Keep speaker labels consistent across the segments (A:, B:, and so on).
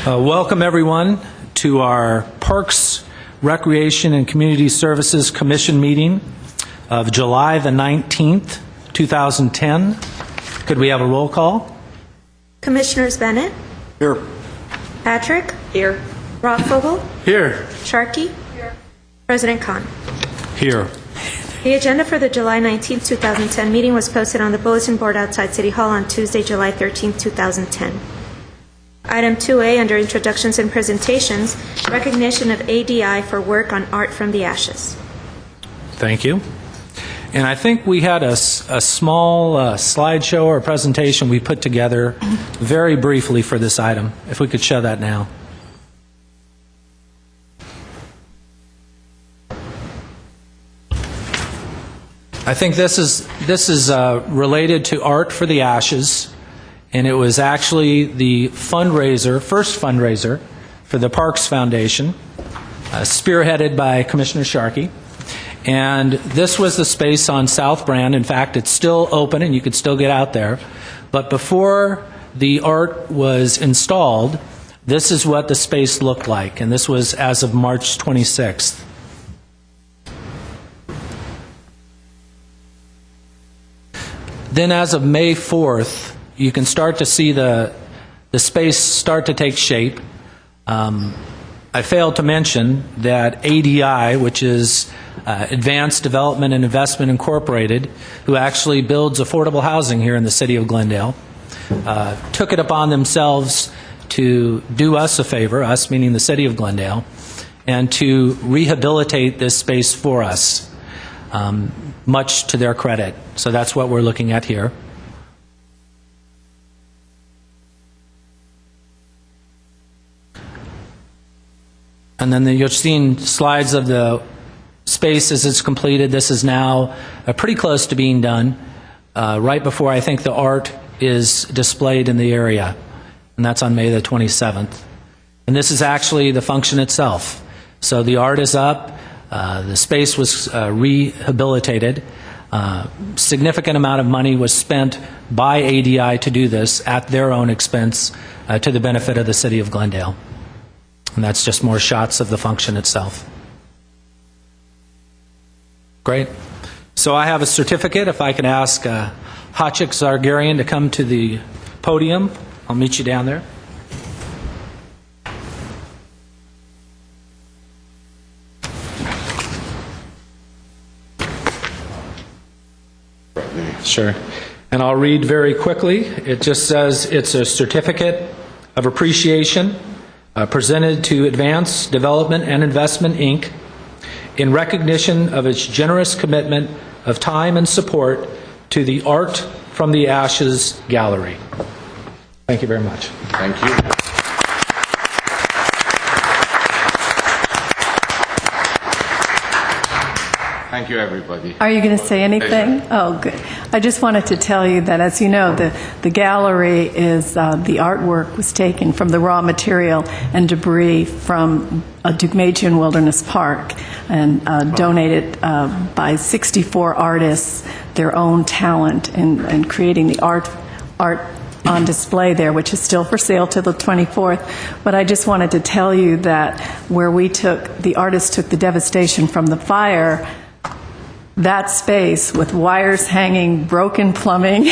A: Welcome, everyone, to our Parks, Recreation, and Community Services Commission meeting of July the 19th, 2010. Could we have a roll call?
B: Commissioners Bennett?
C: Here.
B: Patrick? Here. Rothvogel?
A: Here.
B: Sharkey? Here. President Kahn.
A: Here.
B: The agenda for the July 19, 2010 meeting was posted on the bulletin board outside City Hall on Tuesday, July 13, 2010. Item 2A, under Introductions and Presentations, recognition of ADI for work on art from the ashes.
A: Thank you. And I think we had a small slideshow or presentation we put together very briefly for this item. If we could show that now. I think this is related to Art for the Ashes, and it was actually the first fundraiser for the Parks Foundation, spearheaded by Commissioner Sharkey. And this was the space on South Brand. In fact, it's still open and you could still get out there. But before the art was installed, this is what the space looked like, and this was as of March 26th. Then as of May 4th, you can start to see the space start to take shape. I failed to mention that ADI, which is Advanced Development and Investment Incorporated, who actually builds affordable housing here in the city of Glendale, took it upon themselves to do us a favor, us meaning the city of Glendale, and to rehabilitate this space for us, much to their credit. So that's what we're looking at here. And then you're seeing slides of the space as it's completed. This is now pretty close to being done, right before I think the art is displayed in the area. And that's on May the 27th. And this is actually the function itself. So the art is up. The space was rehabilitated. Significant amount of money was spent by ADI to do this at their own expense to the benefit of the city of Glendale. And that's just more shots of the function itself. Great. So I have a certificate. If I can ask Hachik Zargarian to come to the podium, I'll meet you down there. Sure. And I'll read very quickly. It just says it's a certificate of appreciation presented to Advanced Development and Investment, Inc., in recognition of its generous commitment of time and support to the Art from the Ashes Gallery. Thank you very much.
C: Thank you. Thank you, everybody.
D: Are you going to say anything? Oh, good. I just wanted to tell you that, as you know, the gallery is, the artwork was taken from the raw material and debris from Dugmagian Wilderness Park and donated by 64 artists, their own talent in creating the art on display there, which is still for sale till the 24th. But I just wanted to tell you that where the artists took the devastation from the fire, that space with wires hanging, broken plumbing,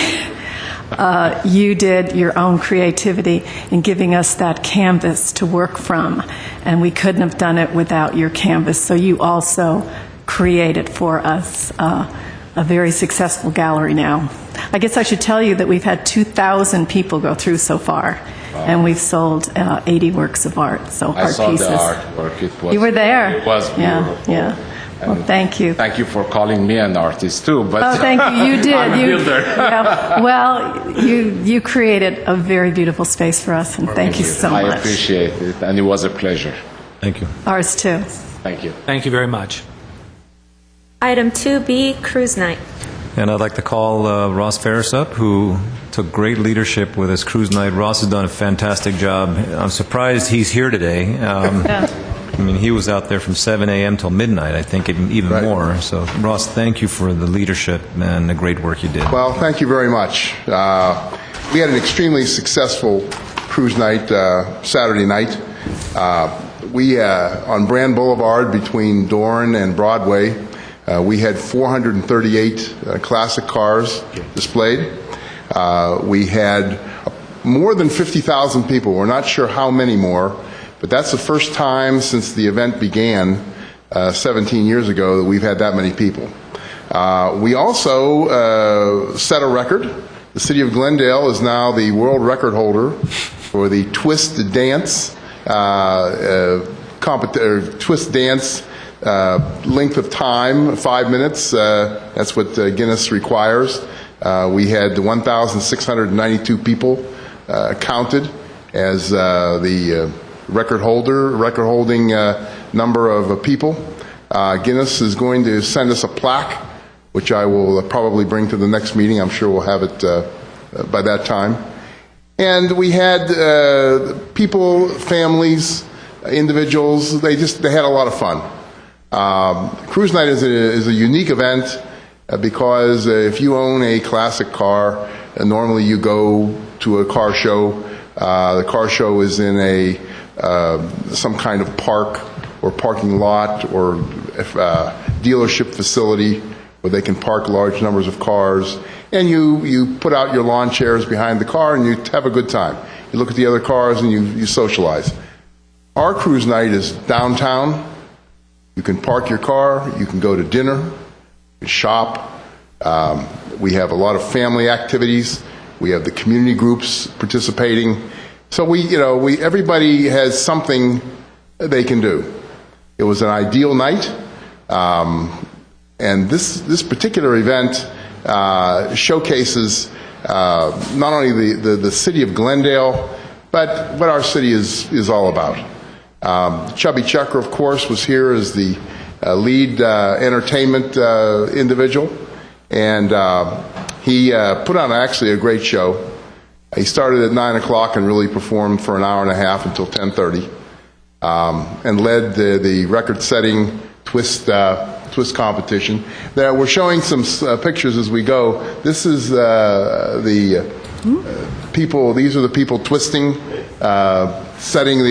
D: you did your own creativity in giving us that canvas to work from, and we couldn't have done it without your canvas. So you also created for us a very successful gallery now. I guess I should tell you that we've had 2,000 people go through so far. Wow. And we've sold 80 works of art, so art pieces. I saw the artwork.
C: You
D: were there.
C: It was beautiful.
D: Yeah. Well, thank you.
C: Thank you for calling me an artist too. But
D: oh, thank you. You did.
C: I'm a builder.
D: Yeah, well, you created a very beautiful space for us, and thank you so much.
C: I appreciate it, and it was a pleasure.
A: Thank you.
D: Ours too.
C: Thank you.
A: Thank you very much.
B: Item 2B, Cruise Night.
E: And I'd like to call Ross Ferris up, who took great leadership with his cruise night. Ross has done a fantastic job. I'm surprised he's here today.
D: Yeah.
E: I mean, he was out there from 7 a.m. till midnight, I think, even right. More. So, Ross, thank you for the leadership and the great work you did.
F: Well, thank you very much. We had an extremely successful cruise night Saturday night. We on Brand Boulevard between Dorn and Broadway, we had 438 classic cars displayed. We had more than 50,000 people. We're not sure how many more, but that's the first time since the event began 17 years ago that we've had that many people. We also set a record. The city of Glendale is now the world record holder for the twist dance, twist dance length of time, 5 minutes. That's what Guinness requires. We had 1,692 people counted as the record-holding number of people. Guinness is going to send us a plaque, which I will probably bring to the next meeting. I'm sure we'll have it by that time. And we had people, families, individuals. They had a lot of fun. Cruise Night is a unique event because if you own a classic car, normally you go to a car show. The car show is in some kind of park or parking lot or dealership facility where they can park large numbers of cars, and you put out your lawn chairs behind the car and you have a good time. You look at the other cars and you socialize. Our cruise night is downtown. You can park your car, you can go to dinner, you can shop. We have a lot of family activities. We have the community groups participating. So everybody has something they can do. It was an ideal night. And this particular event showcases not only the city of Glendale, but what our city is all about. Chubby Checker, of course, was here as the lead entertainment individual, and he put on actually a great show. He started at 9 o'clock and really performed for an hour and a half until 10:30, and led the record-setting twist competition. Now, we're showing some pictures as we go. This is the people. These are the people twisting, setting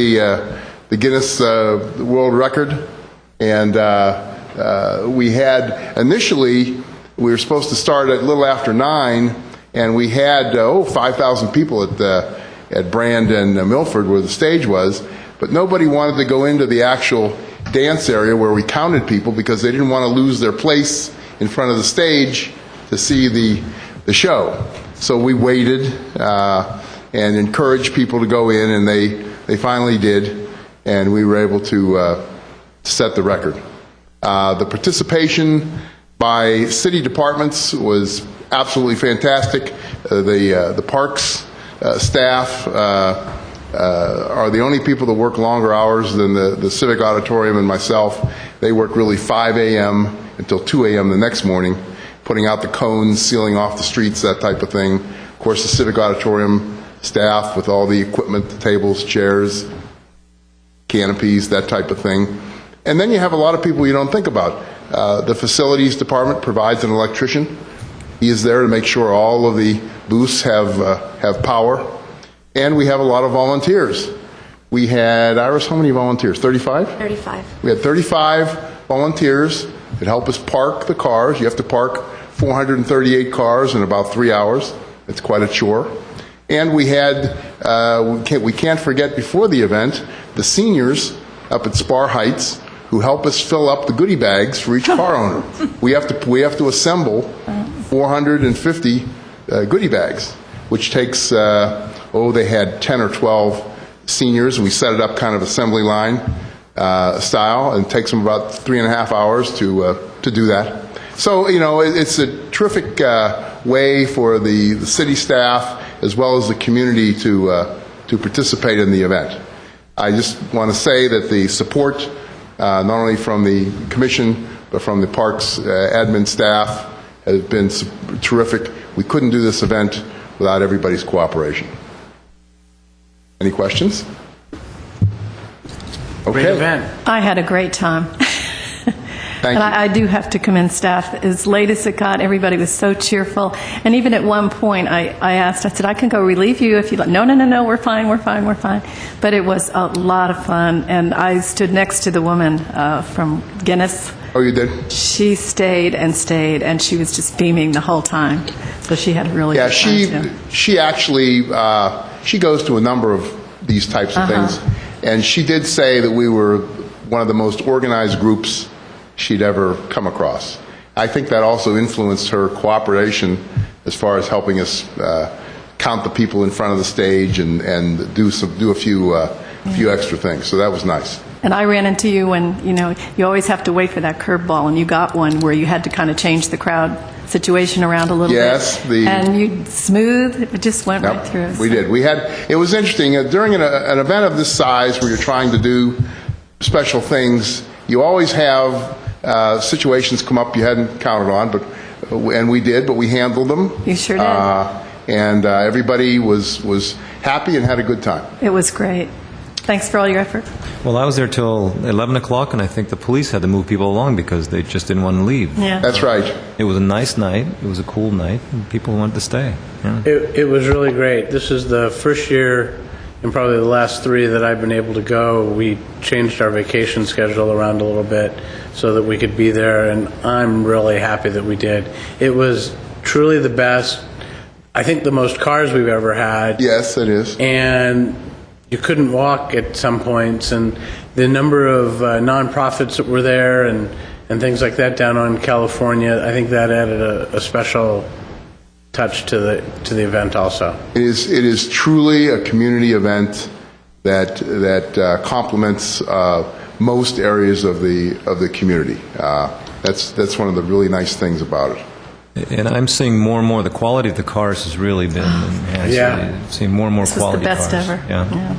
F: the Guinness World Record. And we had initially we were supposed to start at a little after 9, and we had 5,000 people at Brand and Milford where the stage was, but nobody wanted to go into the actual dance area where we counted people because they didn't want to lose their place in front of the stage to see the show. So we waited and encouraged people to go in, and they finally did, and we were able to set the record. The participation by city departments was absolutely fantastic. The parks staff are the only people that work longer hours than the Civic Auditorium and myself. They work really 5 a.m. until 2 a.m. the next morning, putting out the cones, sealing off the streets, that type of thing. Of course, the Civic Auditorium staff with all the equipment, the tables, chairs, canopies, that type of thing. And then you have a lot of people you don't think about. The facilities department provides an electrician. He is there to make sure all of the booths have power. And we have a lot of volunteers. We had, Iris, how many volunteers? 35?
B: 35.
F: We had 35 volunteers that help us park the cars. You have to park 438 cars in about 3 hours. It's quite a chore. And we had, we can't forget before the event, the seniors up at Spar Heights who help us fill up the goodie bags for each car owner. We have to assemble 450 goodie bags, which takes, they had 10 or 12 seniors, and we set it up kind of assembly line style, and it takes them about 3.5 hours to do that. So, it's a terrific way for the city staff as well as the community to participate in the event. I just want to say that the support, not only from the commission, but from the parks admin staff, has been terrific. We couldn't do this event without everybody's cooperation. Any questions? Okay.
G: Great event.
D: I had a great time.
F: Thank
D: And
F: you.
D: I do have to commend staff. As late as it got, everybody was so cheerful. And even at one point, I asked, I said, I can go relieve you if you'd like. No, we're fine, we're fine, we're fine. But it was a lot of fun. And I stood next to the woman from Guinness.
F: Oh, you did?
D: She stayed, and she was just beaming the whole time. So she had a really
F: Yeah,
D: good time, too.
F: she actually, she goes to a number of these types of things. And she did say that we were one of the most organized groups she'd ever come across. I think that also influenced her cooperation as far as helping us count the people in front of the stage and do a few extra things. So that was nice.
D: And I ran into you when, you always have to wait for that curveball, and you got one where you had to kind of change the crowd situation around a little
F: Yes,
D: bit. And you it just went right through.
F: We did. It was interesting. During an event of this size where you're trying to do special things, you always have situations come up you hadn't counted on, and we did, but we handled them.
D: You sure did.
F: And everybody was happy and had a good time.
D: It was great. Thanks for all your effort.
E: Well, I was there till 11 o'clock, and I think the police had to move people along because they just didn't want to leave.
D: Yeah.
F: That's right.
E: It was a nice night. It was a cool night, and people wanted to stay. Yeah.
G: It was really great. This is the first year and probably the last 3 that I've been able to go. We changed our vacation schedule around a little bit so that we could be there, and I'm really happy that we did. It was truly the best, I think the most cars we've ever had.
F: Yes, it is.
G: And you couldn't walk at some points, and the number of nonprofits that were there and things like that down on California, I think that added a special touch to the event also.
F: It is truly a community event that complements most areas of the community. That's one of the really nice things about it.
E: And I'm seeing more and more the quality of the cars has really been enhanced.
G: Yeah.
E: Seeing more and more
D: This was
E: quality
D: the best
E: cars.
D: ever.
E: Yeah.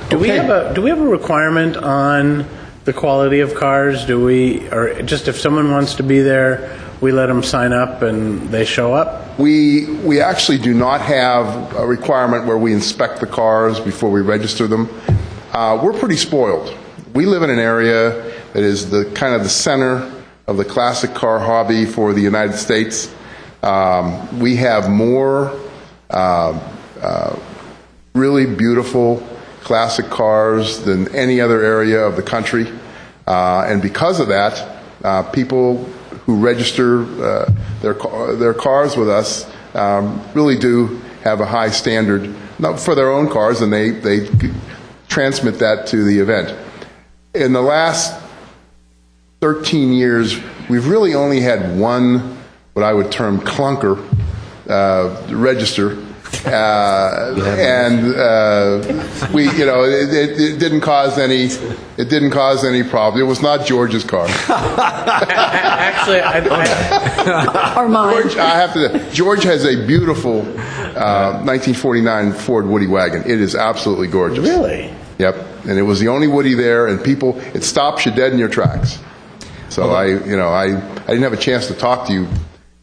G: Do we have a requirement on the quality of cars? Or just if someone wants to be there, we let them sign up and they show up?
F: We actually do not have a requirement where we inspect the cars before we register them. We're pretty spoiled. We live in an area that is the kind of the center of the classic car hobby for the United States. We have more really beautiful classic cars than any other area of the country. And because of that, people who register their cars with us really do have a high standard for their own cars, and they transmit that to the event. In the last 13 years, we've really only had one, what I would term clunker, register. And it didn't cause any problem. It was not George's car.
G: Actually,
D: Or mine.
F: George has a beautiful 1949 Ford Woody wagon. It is absolutely gorgeous.
G: really?
F: Yep. And it was the only Woody there, and it stops you dead in your tracks. So I didn't have a chance to talk to you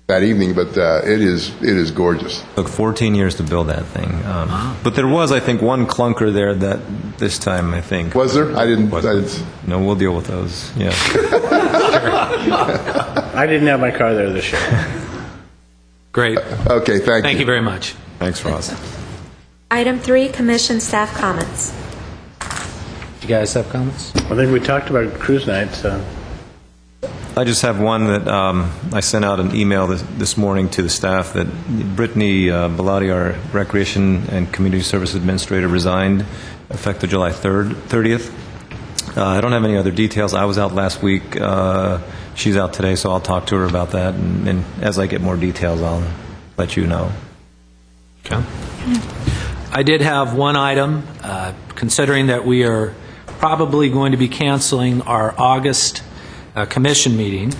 F: that evening, but it is gorgeous.
E: Took 14 years to build that thing. But there was, I think, one clunker there that this time, I think.
F: Was there? I didn't.
E: No, we'll deal with those. Yeah.
G: I didn't have my car there this year.
A: Great.
F: Okay, thank you.
A: Thank you very much.
E: Thanks, Ross.
B: Item 3, Commission Staff Comments.
A: You guys have comments?
G: I think we talked about cruise night, so.
E: I just have one that I sent out an email this morning to the staff that Brittany Bellotti, our Recreation and Community Service Administrator, resigned effective July 30th. I don't have any other details. I was out last week. She's out today, so I'll talk to her about that. And as I get more details, I'll let you know.
A: Okay. I did have one item, considering that we are probably going to be canceling our August commission meeting.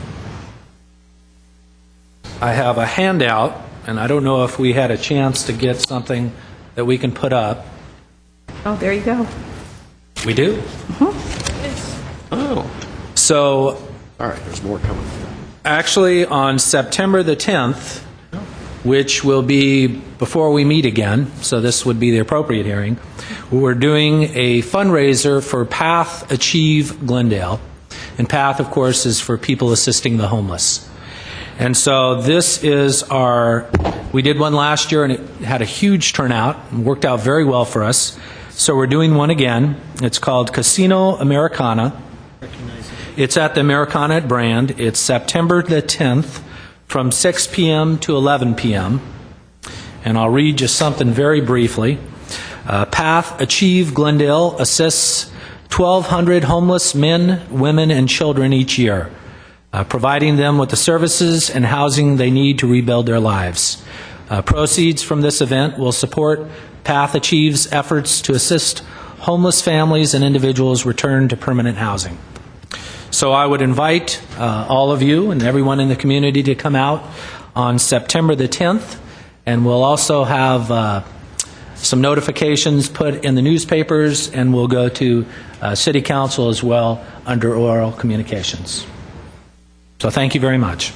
A: I have a handout, and I don't know if we had a chance to get something that we can put up.
D: Oh, there you go.
A: We do?
H: Oh,
A: So
H: all right, there's more coming.
A: actually, on September the 10th, which will be before we meet again, so this would be the appropriate hearing, we're doing a fundraiser for Path Achieve Glendale. And PATH, of course, is for People Assisting the Homeless. And so this is we did one last year and it had a huge turnout and worked out very well for us. So we're doing one again. It's called Casino Americana. It's at the Americana at Brand. It's September the 10th from 6 p.m. to 11 p.m. And I'll read just something very briefly. PATH Achieve Glendale assists 1,200 homeless men, women, and children each year, providing them with the services and housing they need to rebuild their lives. Proceeds from this event will support PATH Achieve's efforts to assist homeless families and individuals return to permanent housing. So I would invite all of you and everyone in the community to come out on September the 10th, and we'll also have some notifications put in the newspapers, and we'll go to City Council as well under oral communications. So thank you very much.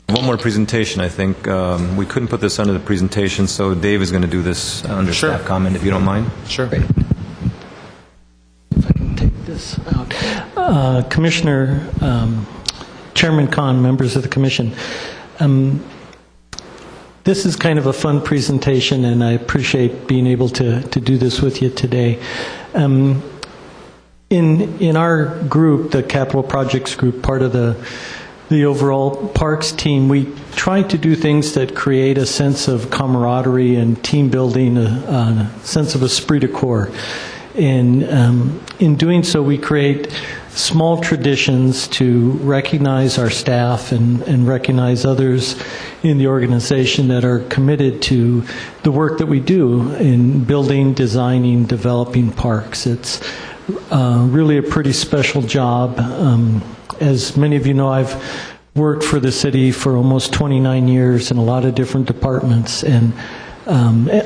E: One more presentation, I think. We couldn't put this under the presentation, so Dave is going to do this under staff comment, if you don't mind.
A: Sure.
H: If I can take this out. Commissioner, Chairman Khan, members of the Commission, this is kind of a fun presentation, and I appreciate being able to do this with you today. In our group, the Capital Projects Group, part of the overall parks team, we try to do things that create a sense of camaraderie and team building, a sense of esprit de corps. And in doing so, we create small traditions to recognize our staff and recognize others in the organization that are committed to the work that we do in building, designing, developing parks. It's really a pretty special job. As many of you know, I've worked for the city for almost 29 years in a lot of different departments, and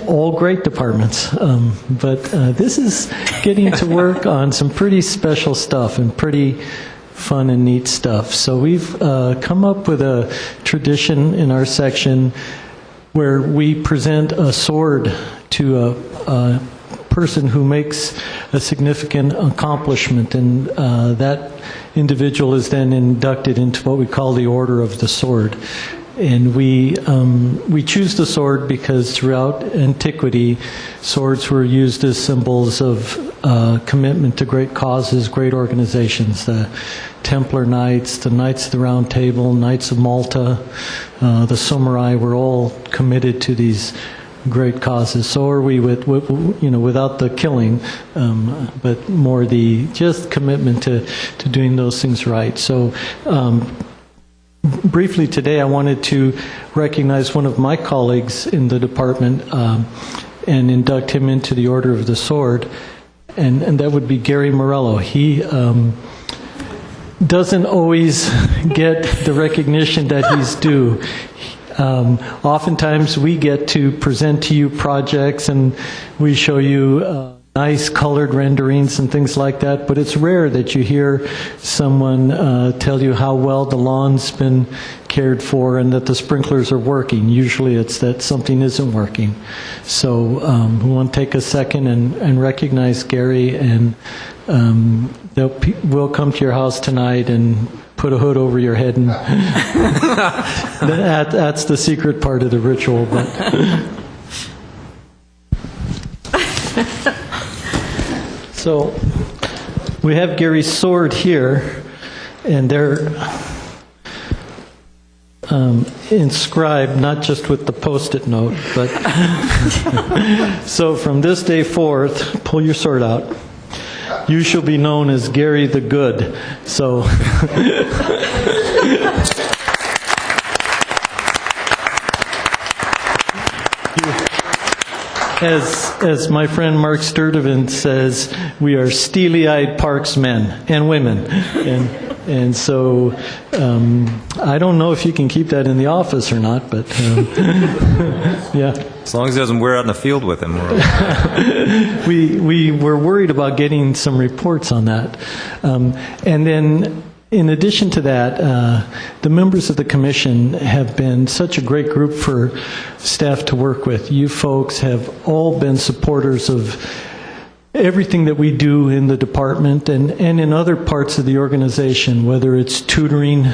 H: all great departments. But this is getting to work on some pretty special stuff and pretty fun and neat stuff. So we've come up with a tradition in our section where we present a sword to a person who makes a significant accomplishment, and that individual is then inducted into what we call the Order of the Sword. And we choose the sword because throughout antiquity, swords were used as symbols of commitment to great causes, great organizations. The Templar Knights, the Knights of the Round Table, Knights of Malta, the samurai were all committed to these great causes. So are we without the killing, but more the just commitment to doing those things right. So briefly today, I wanted to recognize one of my colleagues in the department and induct him into the Order of the Sword, and that would be Gary Morello. He doesn't always get the recognition that he's due. Oftentimes we get to present to you projects and we show you nice colored renderings and things like that, but it's rare that you hear someone tell you how well the lawn's been cared for and that the sprinklers are working. Usually it's that something isn't working. So we want to take a second and recognize Gary, and we'll come to your house tonight and put a hood over your head, and that's the secret part of the ritual. But so we have Gary's sword here, and they're inscribed not just with the Post-it note, but so from this day forth, pull your sword out. You shall be known as Gary the Good. So as my friend Mark Sturdivant says, we are steely-eyed parks men and women. And so I don't know if you can keep that in the office or not, but yeah.
E: As long as he doesn't wear out in the field with him.
H: We were worried about getting some reports on that. And then in addition to that, the members of the commission have been such a great group for staff to work with. You folks have all been supporters of everything that we do in the department and in other parts of the organization, whether it's tutoring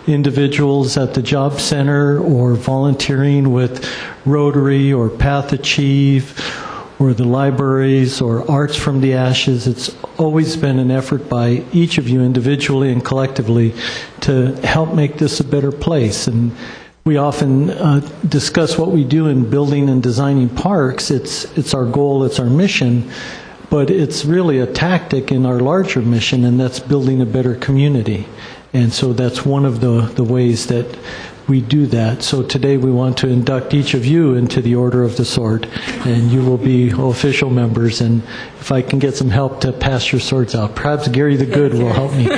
H: individuals at the job center or volunteering with Rotary or Path Achieve or the libraries or Arts from the Ashes. It's always been an effort by each of you individually and collectively to help make this a better place. And we often discuss what we do in building and designing parks. It's our goal, it's our mission, but it's really a tactic in our larger mission, and that's building a better community. And so that's one of the ways that we do that. So today we want to induct each of you into the Order of the Sword, and you will be official members. And if I can get some help to pass your swords out, perhaps Gary the Good will help me.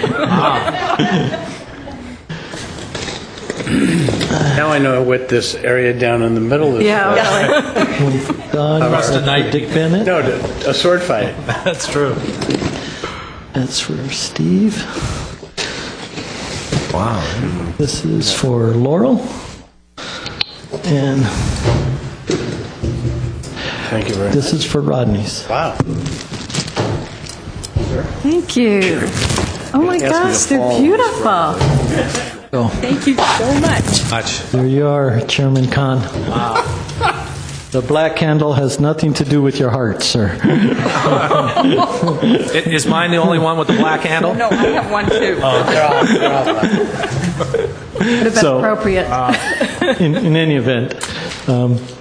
G: Now I know what this area down in the middle is.
H: Don, Dick Bennett.
G: No, a sword fight.
A: That's true.
H: That's for Steve.
E: Wow.
H: This is for Laurel. And
G: Thank you very much.
H: this is for Rodney's.
G: Wow.
D: Thank you. Oh my gosh, they're beautiful.
I: Thank you so much.
H: There you are, Chairman Khan. The black candle has nothing to do with your heart, sir.
A: Is mine the only one with the black handle?
I: No, I have one too.
D: Would have been
H: So-
D: appropriate.
H: In any event,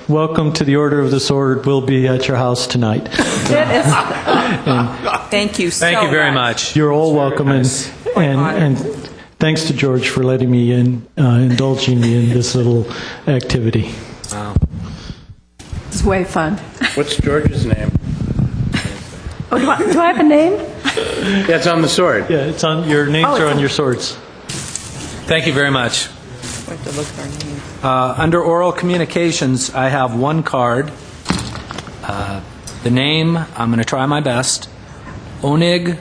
H: welcome to the Order of the Sword. We'll be at your house tonight.
I: Thank you so
A: Thank you very much.
H: You're all welcome, and thanks to George for letting me indulging me in this little activity.
D: It's way fun.
G: What's George's name?
D: Oh, do I have a name?
G: Yeah, it's on the sword.
H: Yeah, it's on your names are on your swords.
A: Thank you very much.
I: We have to look at our names.
A: Under oral communications, I have one card. The name, I'm going to try my best. Onig.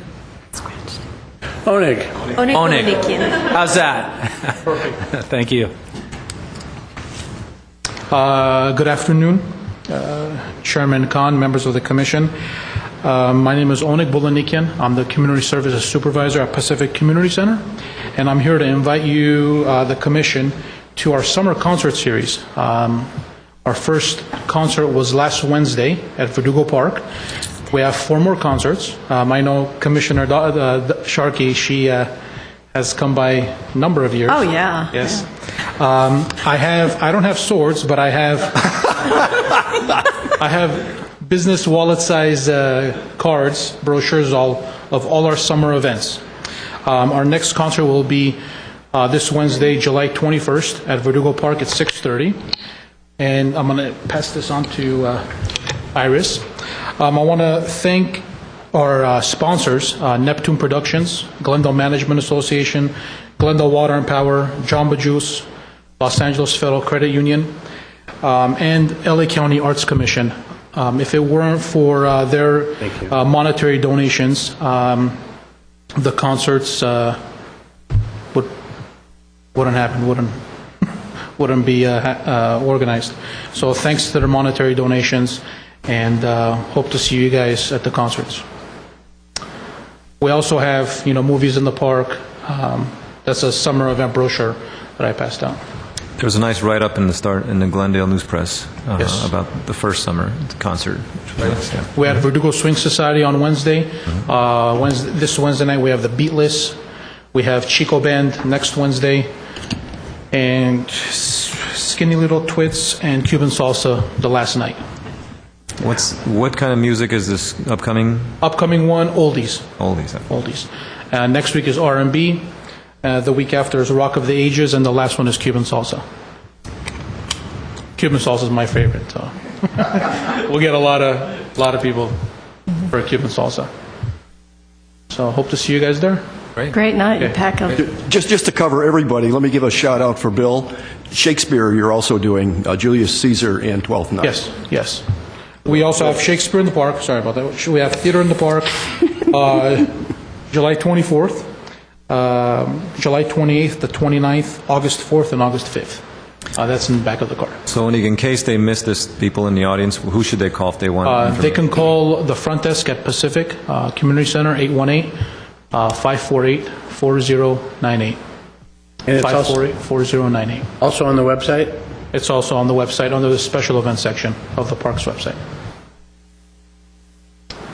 G: Onig.
A: Onig.
B: Bolikian.
A: How's that? Perfect. Thank you.
J: Good afternoon, Chairman Khan, members of the Commission. My name is Onig Bolanikian. I'm the Community Services Supervisor at Pacific Community Center, and I'm here to invite you, the Commission, to our summer concert series. Our first concert was last Wednesday at Verdugo Park. We have 4 more concerts. I know Commissioner Sharkey, she has come by a number of years.
D: Oh, yeah.
J: Yes. I don't have swords, but I have business wallet size cards, brochures of all our summer events. Our next concert will be this Wednesday, July 21st at Verdugo Park at 6:30. And I'm going to pass this on to Iris. I want to thank our sponsors, Neptune Productions, Glendale Management Association, Glendale Water and Power, Jamba Juice, Los Angeles Federal Credit Union, and LA County Arts Commission. If it weren't for their monetary donations, the concerts wouldn't happen, wouldn't be organized. So thanks to their monetary donations, and hope to see you guys at the concerts. We also have, movies in the park. That's a summer event brochure that I passed out.
E: There was a nice write-up in the Glendale News Press
J: Yes.
E: about the first summer concert. Which was nice, yeah.
J: We had Verdugo Swing Society on Wednesday. This Wednesday night we have the Beatless. We have Chico Band next Wednesday, and Skinny Little Twits and Cuban Salsa the last night.
E: What kind of music is this upcoming?
J: Upcoming one, oldies.
E: Oldies.
J: Next week is R&B. The week after is Rock of the Ages, and the last one is Cuban Salsa. Cuban Salsa is my favorite, so we'll get a lot of people for Cuban Salsa. So hope to see you guys there.
D: Great night. You pack up.
K: Just to cover everybody, let me give a shout out for Bill. Shakespeare, you're also doing Julius Caesar and Twelfth Night.
J: Yes. We also have Shakespeare in the Park. Sorry about that. We have Theater in the Park, July 24th, July 28th, the 29th, August 4th, and August 5th. That's in the back of the car.
E: So in case they miss this, people in the audience, who should they call if they want
J: They
E: information?
J: can call the front desk at Pacific Community Center, 818-548-4098.
G: And it's also
J: 548-4098.
G: also on the website?
J: It's also on the website, under the special events section of the Parks website.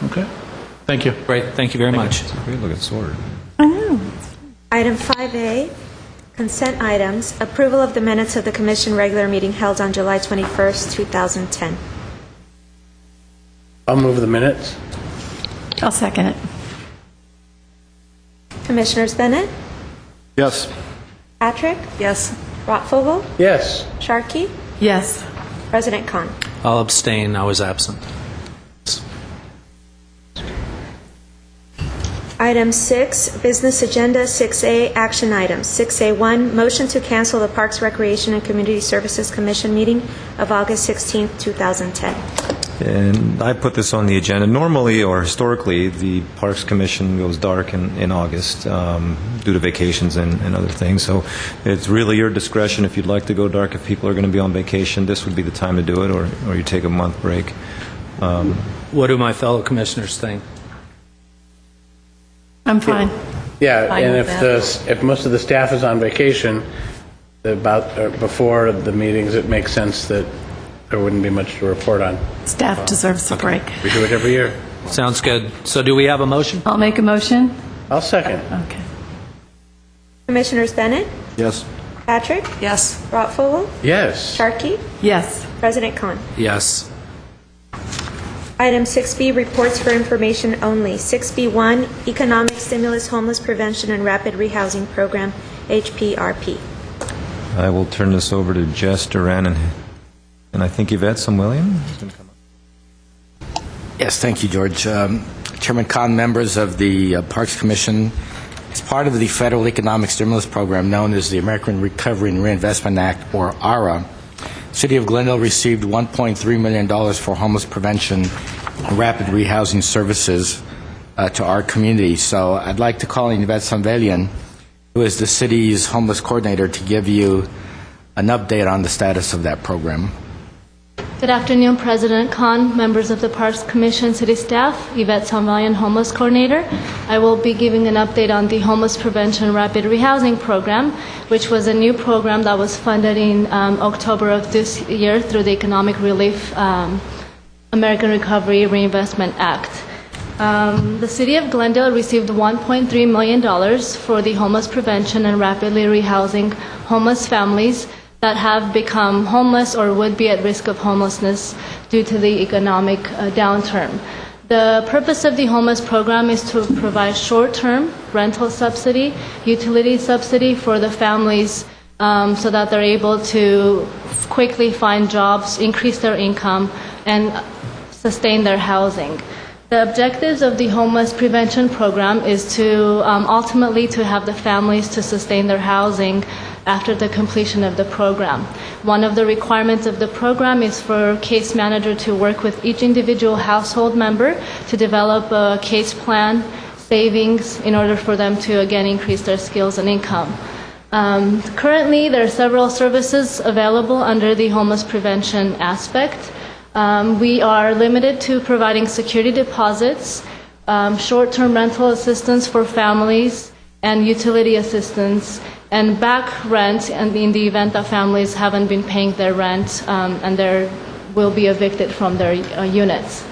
J: Okay? Thank you.
A: Great, thank you very much.
E: Great looking sword.
B: Item 5A, consent items, approval of the minutes of the commission regular meeting held on July 21st, 2010.
G: I'll move the minutes.
D: I'll second it.
B: Commissioners Bennett,
K: Yes.
B: Patrick,
I: Yes.
B: Rottfogel,
G: Yes.
B: Sharkey,
D: Yes.
B: President Khan.
A: I'll abstain, I was absent.
B: Item 6, business agenda. 6A, action items. 6A1, motion to cancel the Parks, Recreation, and Community Services Commission meeting of August 16th, 2010.
E: And I put this on the agenda. Normally, or historically, the Parks Commission goes dark in August due to vacations and other things. So it's really your discretion if you'd like to go dark. If people are going to be on vacation, this would be the time to do it, or you take a month break.
A: What do my fellow commissioners think?
D: I'm fine.
G: Yeah,
I: Fine
G: and
I: with
G: if most of the staff is on vacation, before the meetings, it makes sense that there wouldn't be much to report on.
D: Staff deserves a break.
G: We do it every year.
A: Sounds good. So do we have a motion?
D: I'll make a motion.
G: I'll second.
D: Okay.
B: Commissioners Bennett,
K: Yes.
B: Patrick,
I: Yes.
B: Rottfogel,
G: Yes.
B: Sharkey,
D: Yes.
B: President Khan.
A: Yes.
B: Item 6B, reports for information only. 6B1, Economic Stimulus Homeless Prevention and Rapid Rehousing Program, HPRP.
E: I will turn this over to Jess Duran and I think Yvette William.
L: Yes, thank you, George. Chairman Khan, members of the Parks Commission, as part of the federal economic stimulus program known as the American Recovery and Reinvestment Act, or ARA, the City of Glendale received $1.3 million for homeless prevention and rapid rehousing services to our community. So I'd like to call in Yvette Sanvelian, who is the city's homeless coordinator, to give you an update on the status of that program.
M: Good afternoon, President Khan, members of the Parks Commission, city staff, Yvette Sanvelian, Homeless Coordinator. I will be giving an update on the Homeless Prevention Rapid Rehousing Program, which was a new program that was funded in October of this year through the Economic Relief American Recovery Reinvestment Act. The City of Glendale received $1.3 million for the homeless prevention and rapidly rehousing homeless families that have become homeless or would be at risk of homelessness due to the economic downturn. The purpose of the homeless program is to provide short-term rental subsidy, utility subsidy for the families so that they're able to quickly find jobs, increase their income, and sustain their housing. The objectives of the homeless prevention program is to ultimately to have the families to sustain their housing after the completion of the program. One of the requirements of the program is for a case manager to work with each individual household member to develop a case plan, savings, in order for them to, again, increase their skills and income. Currently, there are several services available under the homeless prevention aspect. We are limited to providing security deposits, short-term rental assistance for families, and utility assistance, and back rent, and in the event that families haven't been paying their rent and they will be evicted from their units.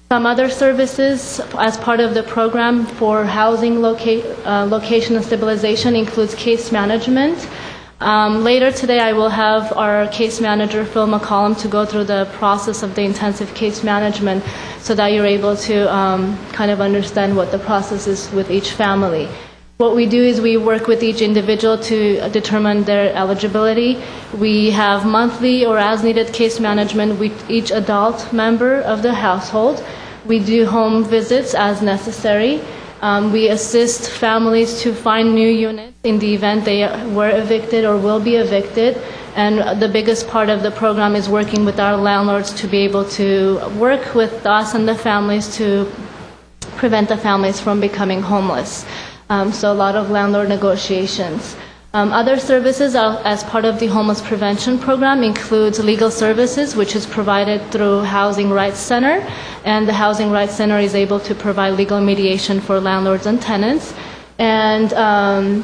M: Some other services as part of the program for housing location and stabilization includes case management. Later today I will have our case manager, Phil McCollum, to go through the process of the intensive case management so that you're able to kind of understand what the process is with each family. What we do is we work with each individual to determine their eligibility. We have monthly or as-needed case management with each adult member of the household. We do home visits as necessary. We assist families to find new units in the event they were evicted or will be evicted. And the biggest part of the program is working with our landlords to be able to work with us and the families to prevent the families from becoming homeless. So a lot of landlord negotiations. Other services as part of the homeless prevention program includes legal services, which is provided through Housing Rights Center, and the Housing Rights Center is able to provide legal mediation for landlords and tenants, and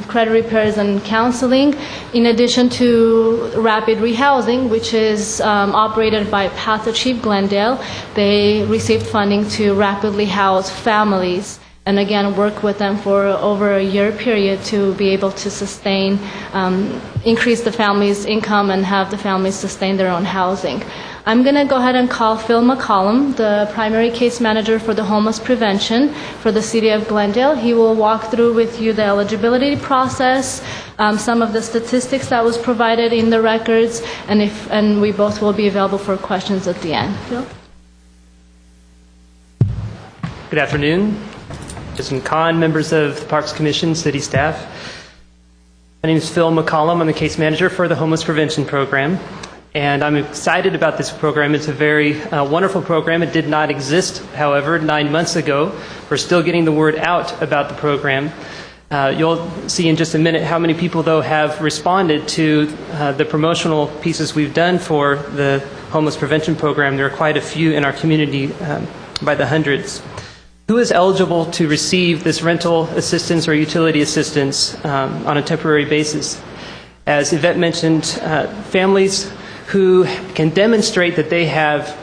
M: credit repairs and counseling, in addition to rapid rehousing, which is operated by Path Achieve Glendale. They received funding to rapidly house families, and again, work with them for over a year period to be able to sustain, increase the family's income and have the families sustain their own housing. I'm going to go ahead and call Phil McCollum, the primary case manager for the homeless prevention for the City of Glendale. He will walk through with you the eligibility process, some of the statistics that was provided in the records, and we both will be available for questions at the end. Phil?
N: Good afternoon. President Khan, members of the Parks Commission, city staff. My name is Phil McCollum. I'm the case manager for the Homeless Prevention Program, and I'm excited about this program. It's a very wonderful program. It did not exist, however, 9 months ago. We're still getting the word out about the program. You'll see in just a minute how many people, though, have responded to the promotional pieces we've done for the Homeless Prevention Program. There are quite a few in our community, by the hundreds. Who is eligible to receive this rental assistance or utility assistance on a temporary basis? As Yvette mentioned, families who can demonstrate that they have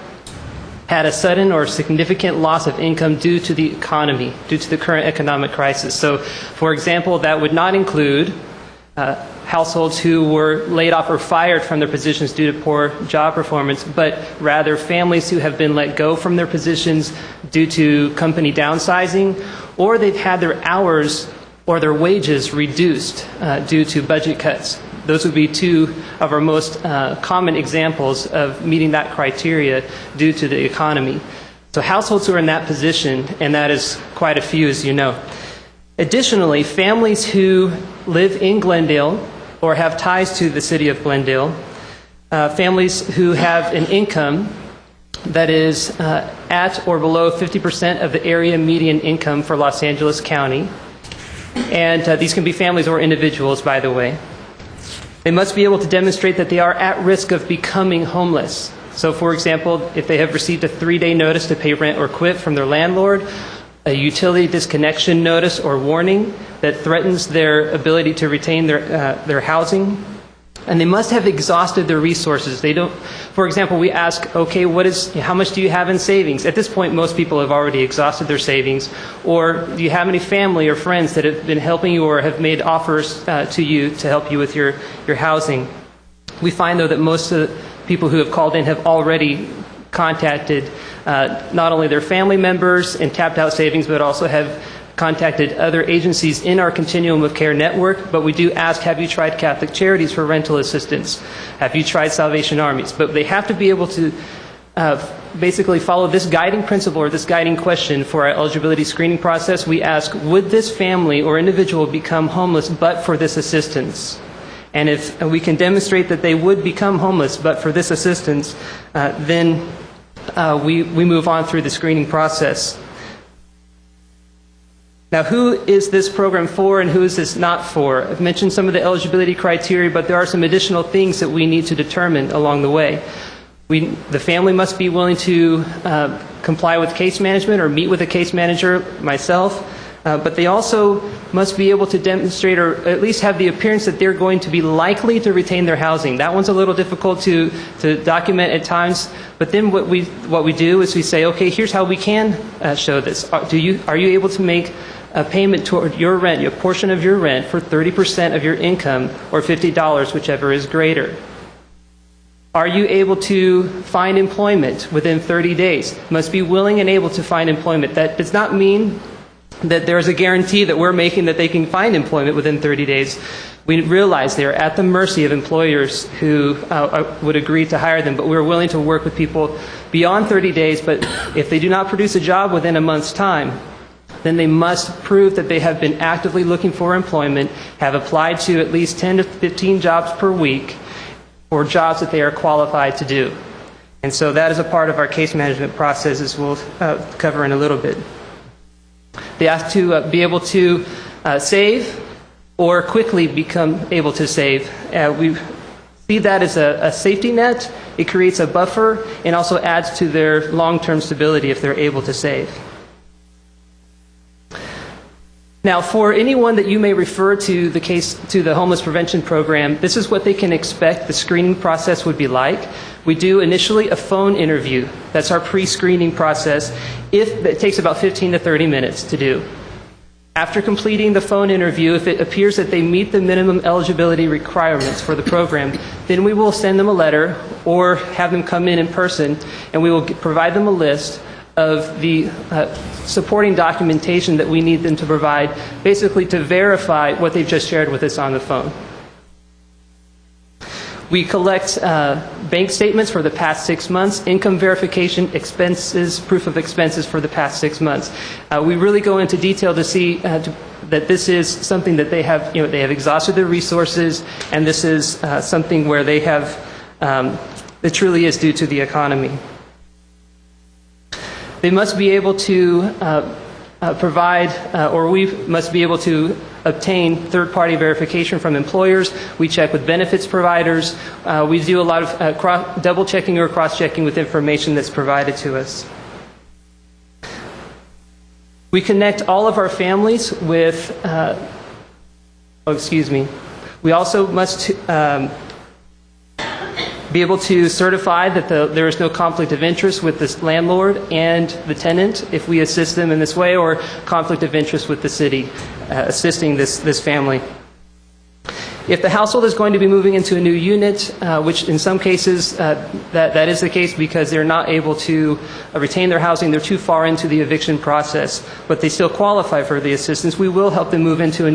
N: had a sudden or significant loss of income due to the economy, due to the current economic crisis. So, for example, that would not include households who were laid off or fired from their positions due to poor job performance, but rather families who have been let go from their positions due to company downsizing, or they've had their hours or their wages reduced due to budget cuts. Those would be two of our most common examples of meeting that criteria due to the economy. So households who are in that position, and that is quite a few, as you know. Additionally, families who live in Glendale or have ties to the city of Glendale, families who have an income that is at or below 50% of the area median income for Los Angeles County. And these can be families or individuals, by the way. They must be able to demonstrate that they are at risk of becoming homeless. So, for example, if they have received a 3-day notice to pay rent or quit from their landlord, a utility disconnection notice or warning that threatens their ability to retain their housing, and they must have exhausted their resources. They don't. For example, we ask, okay, how much do you have in savings? At this point, most people have already exhausted their savings. Or do you have any family or friends that have been helping you or have made offers to you to help you with your housing? We find, though, that most of the people who have called in have already contacted not only their family members and tapped out savings, but also have contacted other agencies in our Continuum of Care network. But we do ask, have you tried Catholic Charities for rental assistance? Have you tried Salvation Armies? But they have to be able to basically follow this guiding principle or this guiding question for our eligibility screening process. We ask, would this family or individual become homeless but for this assistance? And if we can demonstrate that they would become homeless but for this assistance, then we move on through the screening process. Now, who is this program for and who is this not for? I've mentioned some of the eligibility criteria, but there are some additional things that we need to determine along the way. The family must be willing to comply with case management or meet with a case manager, myself, but they also must be able to demonstrate or at least have the appearance that they're going to be likely to retain their housing. That one's a little difficult to document at times, but then what we do is we say, okay, here's how we can show this. Are you able to make a payment toward your rent, a portion of your rent, for 30% of your income or $50, whichever is greater? Are you able to find employment within 30 days? Must be willing and able to find employment. That does not mean that there's a guarantee that we're making that they can find employment within 30 days. We realize they're at the mercy of employers who would agree to hire them, but we're willing to work with people beyond 30 days. But if they do not produce a job within a month's time, then they must prove that they have been actively looking for employment, have applied to at least 10 to 15 jobs per week, or jobs that they are qualified to do. And so that is a part of our case management process, as we'll cover in a little bit. They have to be able to save or quickly become able to save. We see that as a safety net. It creates a buffer and also adds to their long-term stability if they're able to save. Now, for anyone that you may refer to the homeless prevention program, this is what they can expect the screening process would be like. We do initially a phone interview. That's our pre-screening process. It takes about 15 to 30 minutes to do. After completing the phone interview, if it appears that they meet the minimum eligibility requirements for the program, then we will send them a letter or have them come in person, and we will provide them a list of the supporting documentation that we need them to provide, basically to verify what they've just shared with us on the phone. We collect bank statements for the past 6 months, income verification, expenses, proof of expenses for the past 6 months. We really go into detail to see that this is something that they have exhausted their resources, and this is something where they have, it truly is due to the economy. They must be able to provide, or we must be able to obtain third-party verification from employers. We check with benefits providers. We do a lot of double-checking or cross-checking with information that's provided to us. We connect all of our families with, we also must be able to certify that there is no conflict of interest with the landlord and the tenant if we assist them in this way, or conflict of interest with the city assisting this family. If the household is going to be moving into a new unit, which in some cases that is the case because they're not able to retain their housing, they're too far into the eviction process, but they still qualify for the assistance, we will help them move into a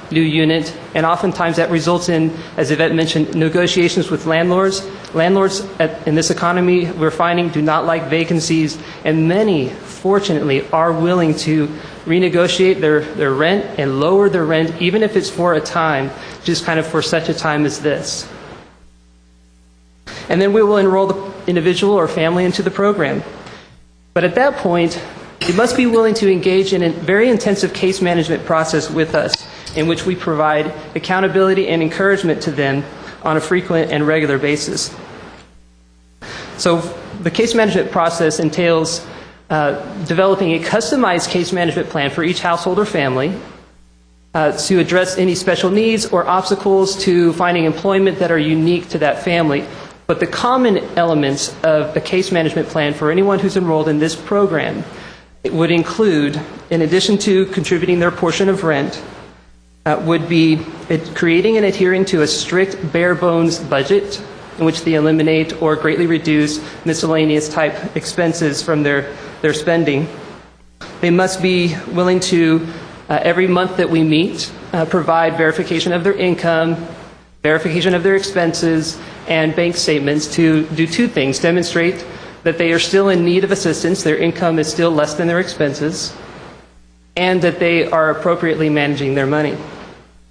N: new unit, and oftentimes that results in, as Yvette mentioned, negotiations with landlords. Landlords in this economy, we're finding, do not like vacancies, and many, fortunately, are willing to renegotiate their rent and lower their rent, even if it's for a time, just kind of for such a time as this. And then we will enroll the individual or family into the program. But at that point, they must be willing to engage in a very intensive case management process with us, in which we provide accountability and encouragement to them on a frequent and regular basis. So the case management process entails developing a customized case management plan for each household or family to address any special needs or obstacles to finding employment that are unique to that family. But the common elements of a case management plan for anyone who's enrolled in this program, it would include, in addition to contributing their portion of rent, would be creating and adhering to a strict bare bones budget in which they eliminate or greatly reduce miscellaneous type expenses from their spending. They must be willing to, every month that we meet, provide verification of their income, verification of their expenses, and bank statements to do two things: demonstrate that they are still in need of assistance, their income is still less than their expenses, and that they are appropriately managing their money.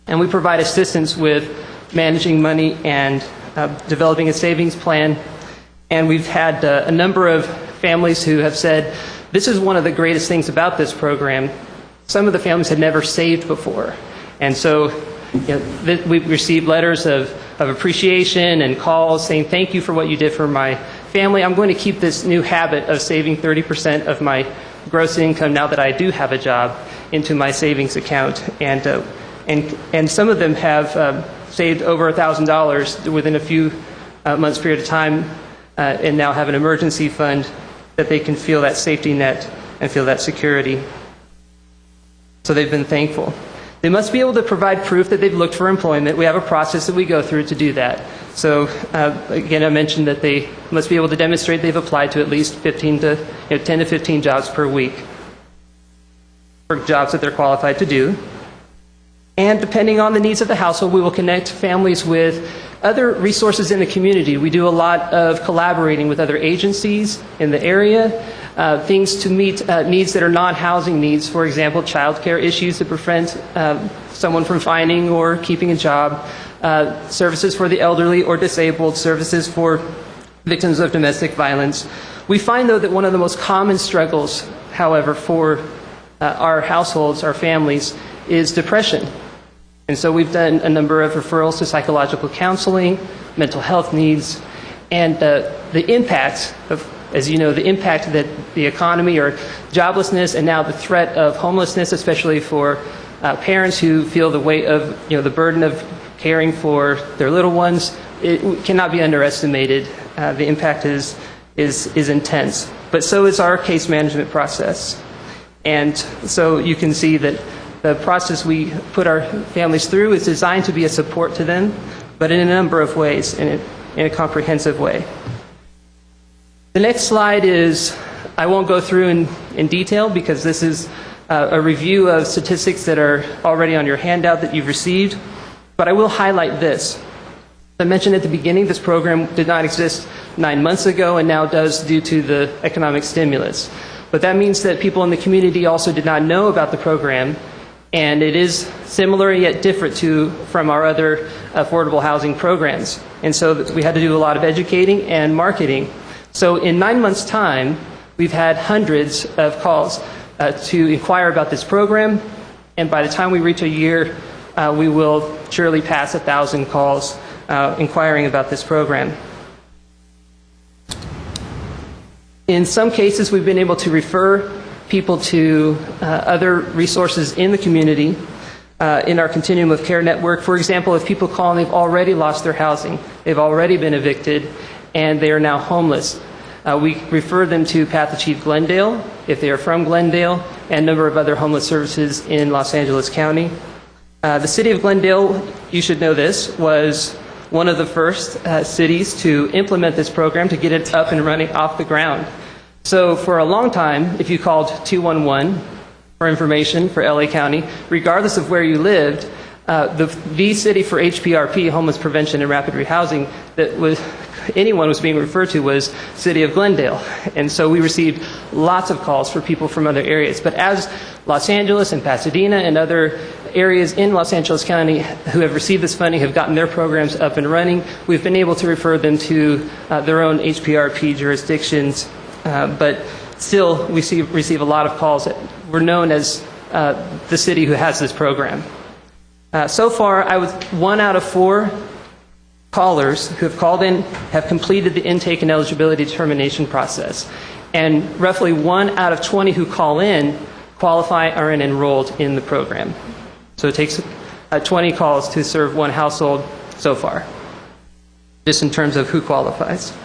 N: And we provide assistance with managing money and developing a savings plan. And we've had a number of families who have said, this is one of the greatest things about this program. Some of the families had never saved before. And so we've received letters of appreciation and calls saying, thank you for what you did for my family. I'm going to keep this new habit of saving 30% of my gross income now that I do have a job into my savings account. And some of them have saved over $1,000 within a few months period of time, and now have an emergency fund that they can feel that safety net and feel that security. So they've been thankful. They must be able to provide proof that they've looked for employment. We have a process that we go through to do that. So again, I mentioned that they must be able to demonstrate they've applied to at least 10 to 15 jobs per week, for jobs that they're qualified to do. And depending on the needs of the household, we will connect families with other resources in the community. We do a lot of collaborating with other agencies in the area, things to meet needs that are non-housing needs. For example, child care issues that prevent someone from finding or keeping a job, services for the elderly or disabled, services for victims of domestic violence. We find, though, that one of the most common struggles, however, for our households, our families, is depression. And so we've done a number of referrals to psychological counseling, mental health needs, and the impact of, as you know, the impact that the economy or joblessness and now the threat of homelessness, especially for parents who feel the weight of, the burden of caring for their little ones, it cannot be underestimated. The impact is intense. But so is our case management process. And so you can see that the process we put our families through is designed to be a support to them, but in a number of ways, in a comprehensive way. The next slide is, I won't go through in detail because this is a review of statistics that are already on your handout that you've received, but I will highlight this. As I mentioned at the beginning, this program did not exist 9 months ago and now does due to the economic stimulus. But that means that people in the community also did not know about the program, and it is similar yet different from our other affordable housing programs. And so we had to do a lot of educating and marketing. So in 9 months' time, we've had hundreds of calls to inquire about this program, and by the time we reach a year, we will surely pass 1,000 calls inquiring about this program. In some cases, we've been able to refer people to other resources in the community in our continuum of care network. For example, if people call and they've already lost their housing, they've already been evicted, and they are now homeless, we refer them to Path Achieve Glendale, if they are from Glendale, and a number of other homeless services in Los Angeles County. The city of Glendale, you should know this, was one of the first cities to implement this program, to get it up and running off the ground. So for a long time, if you called 211 for information for LA County, regardless of where you lived, the city for HPRP, Homeless Prevention and Rapid Rehousing, anyone was being referred to was City of Glendale. And so we received lots of calls for people from other areas. But as Los Angeles and Pasadena and other areas in Los Angeles County who have received this funding have gotten their programs up and running, we've been able to refer them to their own HPRP jurisdictions. But still, we receive a lot of calls. We're known as the city who has this program. So far, 1 out of 4 callers who have called in have completed the intake and eligibility determination process. And roughly 1 out of 20 who call in qualify or are enrolled in the program. So it takes 20 calls to serve one household so far, just in terms of who qualifies.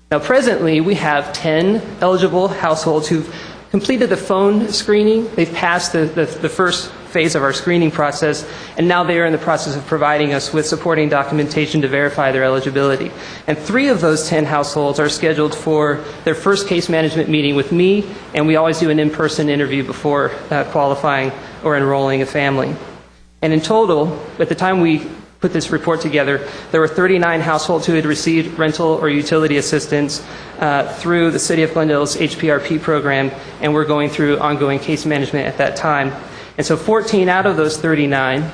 N: Now, presently, we have 10 eligible households who've completed the phone screening. They've passed the first phase of our screening process, and now they are in the process of providing us with supporting documentation to verify their eligibility. And 3 of those 10 households are scheduled for their first case management meeting with me, and we always do an in-person interview before qualifying or enrolling a family. And in total, at the time we put this report together, there were 39 households who had received rental or utility assistance through the City of Glendale's HPRP program, and we're going through ongoing case management at that time. And so 14 out of those 39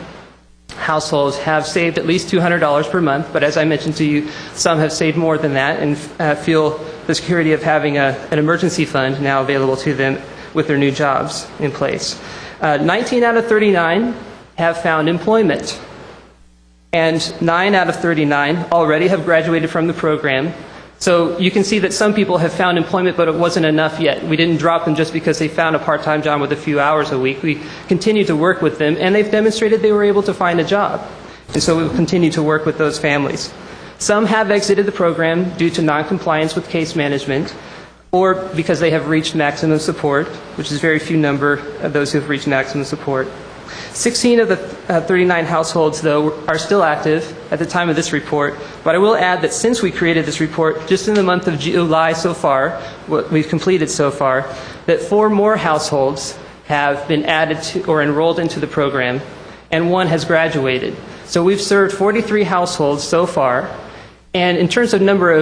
N: households have saved at least $200 per month, but as I mentioned to you, some have saved more than that and feel the security of having an emergency fund now available to them with their new jobs in place. 19 out of 39 have found employment. And 9 out of 39 already have graduated from the program. So you can see that some people have found employment, but it wasn't enough yet. We didn't drop them just because they found a part-time job with a few hours a week. We continue to work with them, and they've demonstrated they were able to find a job. And so we will continue to work with those families. Some have exited the program due to noncompliance with case management, or because they have reached maximum support, which is a very few number of those who have reached maximum support. 16 of the 39 households, though, are still active at the time of this report. But I will add that since we created this report, just in the month of July so far, what we've completed so far, that 4 more households have been added to or enrolled into the program, and 1 has graduated. So we've served 43 households so far. And in terms of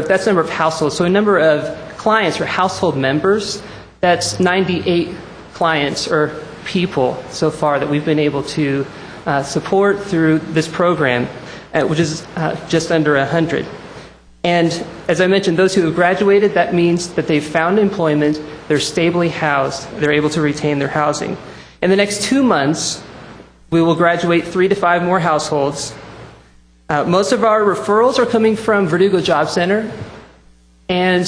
N: that's number of households. So a number of clients or household members, that's 98 clients or people so far that we've been able to support through this program, which is just under 100. And as I mentioned, those who have graduated, that means that they've found employment, they're stably housed, they're able to retain their housing. In the next 2 months, we will graduate 3 to 5 more households. Most of our referrals are coming from Verdugo Job Center, and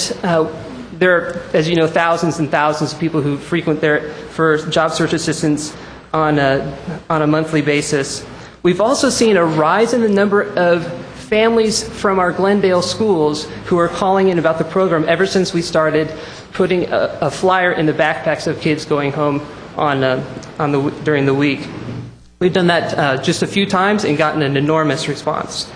N: there are, as you know, thousands and thousands of people who frequent there for job search assistance on a monthly basis. We've also seen a rise in the number of families from our Glendale schools who are calling in about the program ever since we started putting a flyer in the backpacks of kids going home during the week. We've done that just a few times and gotten an enormous response.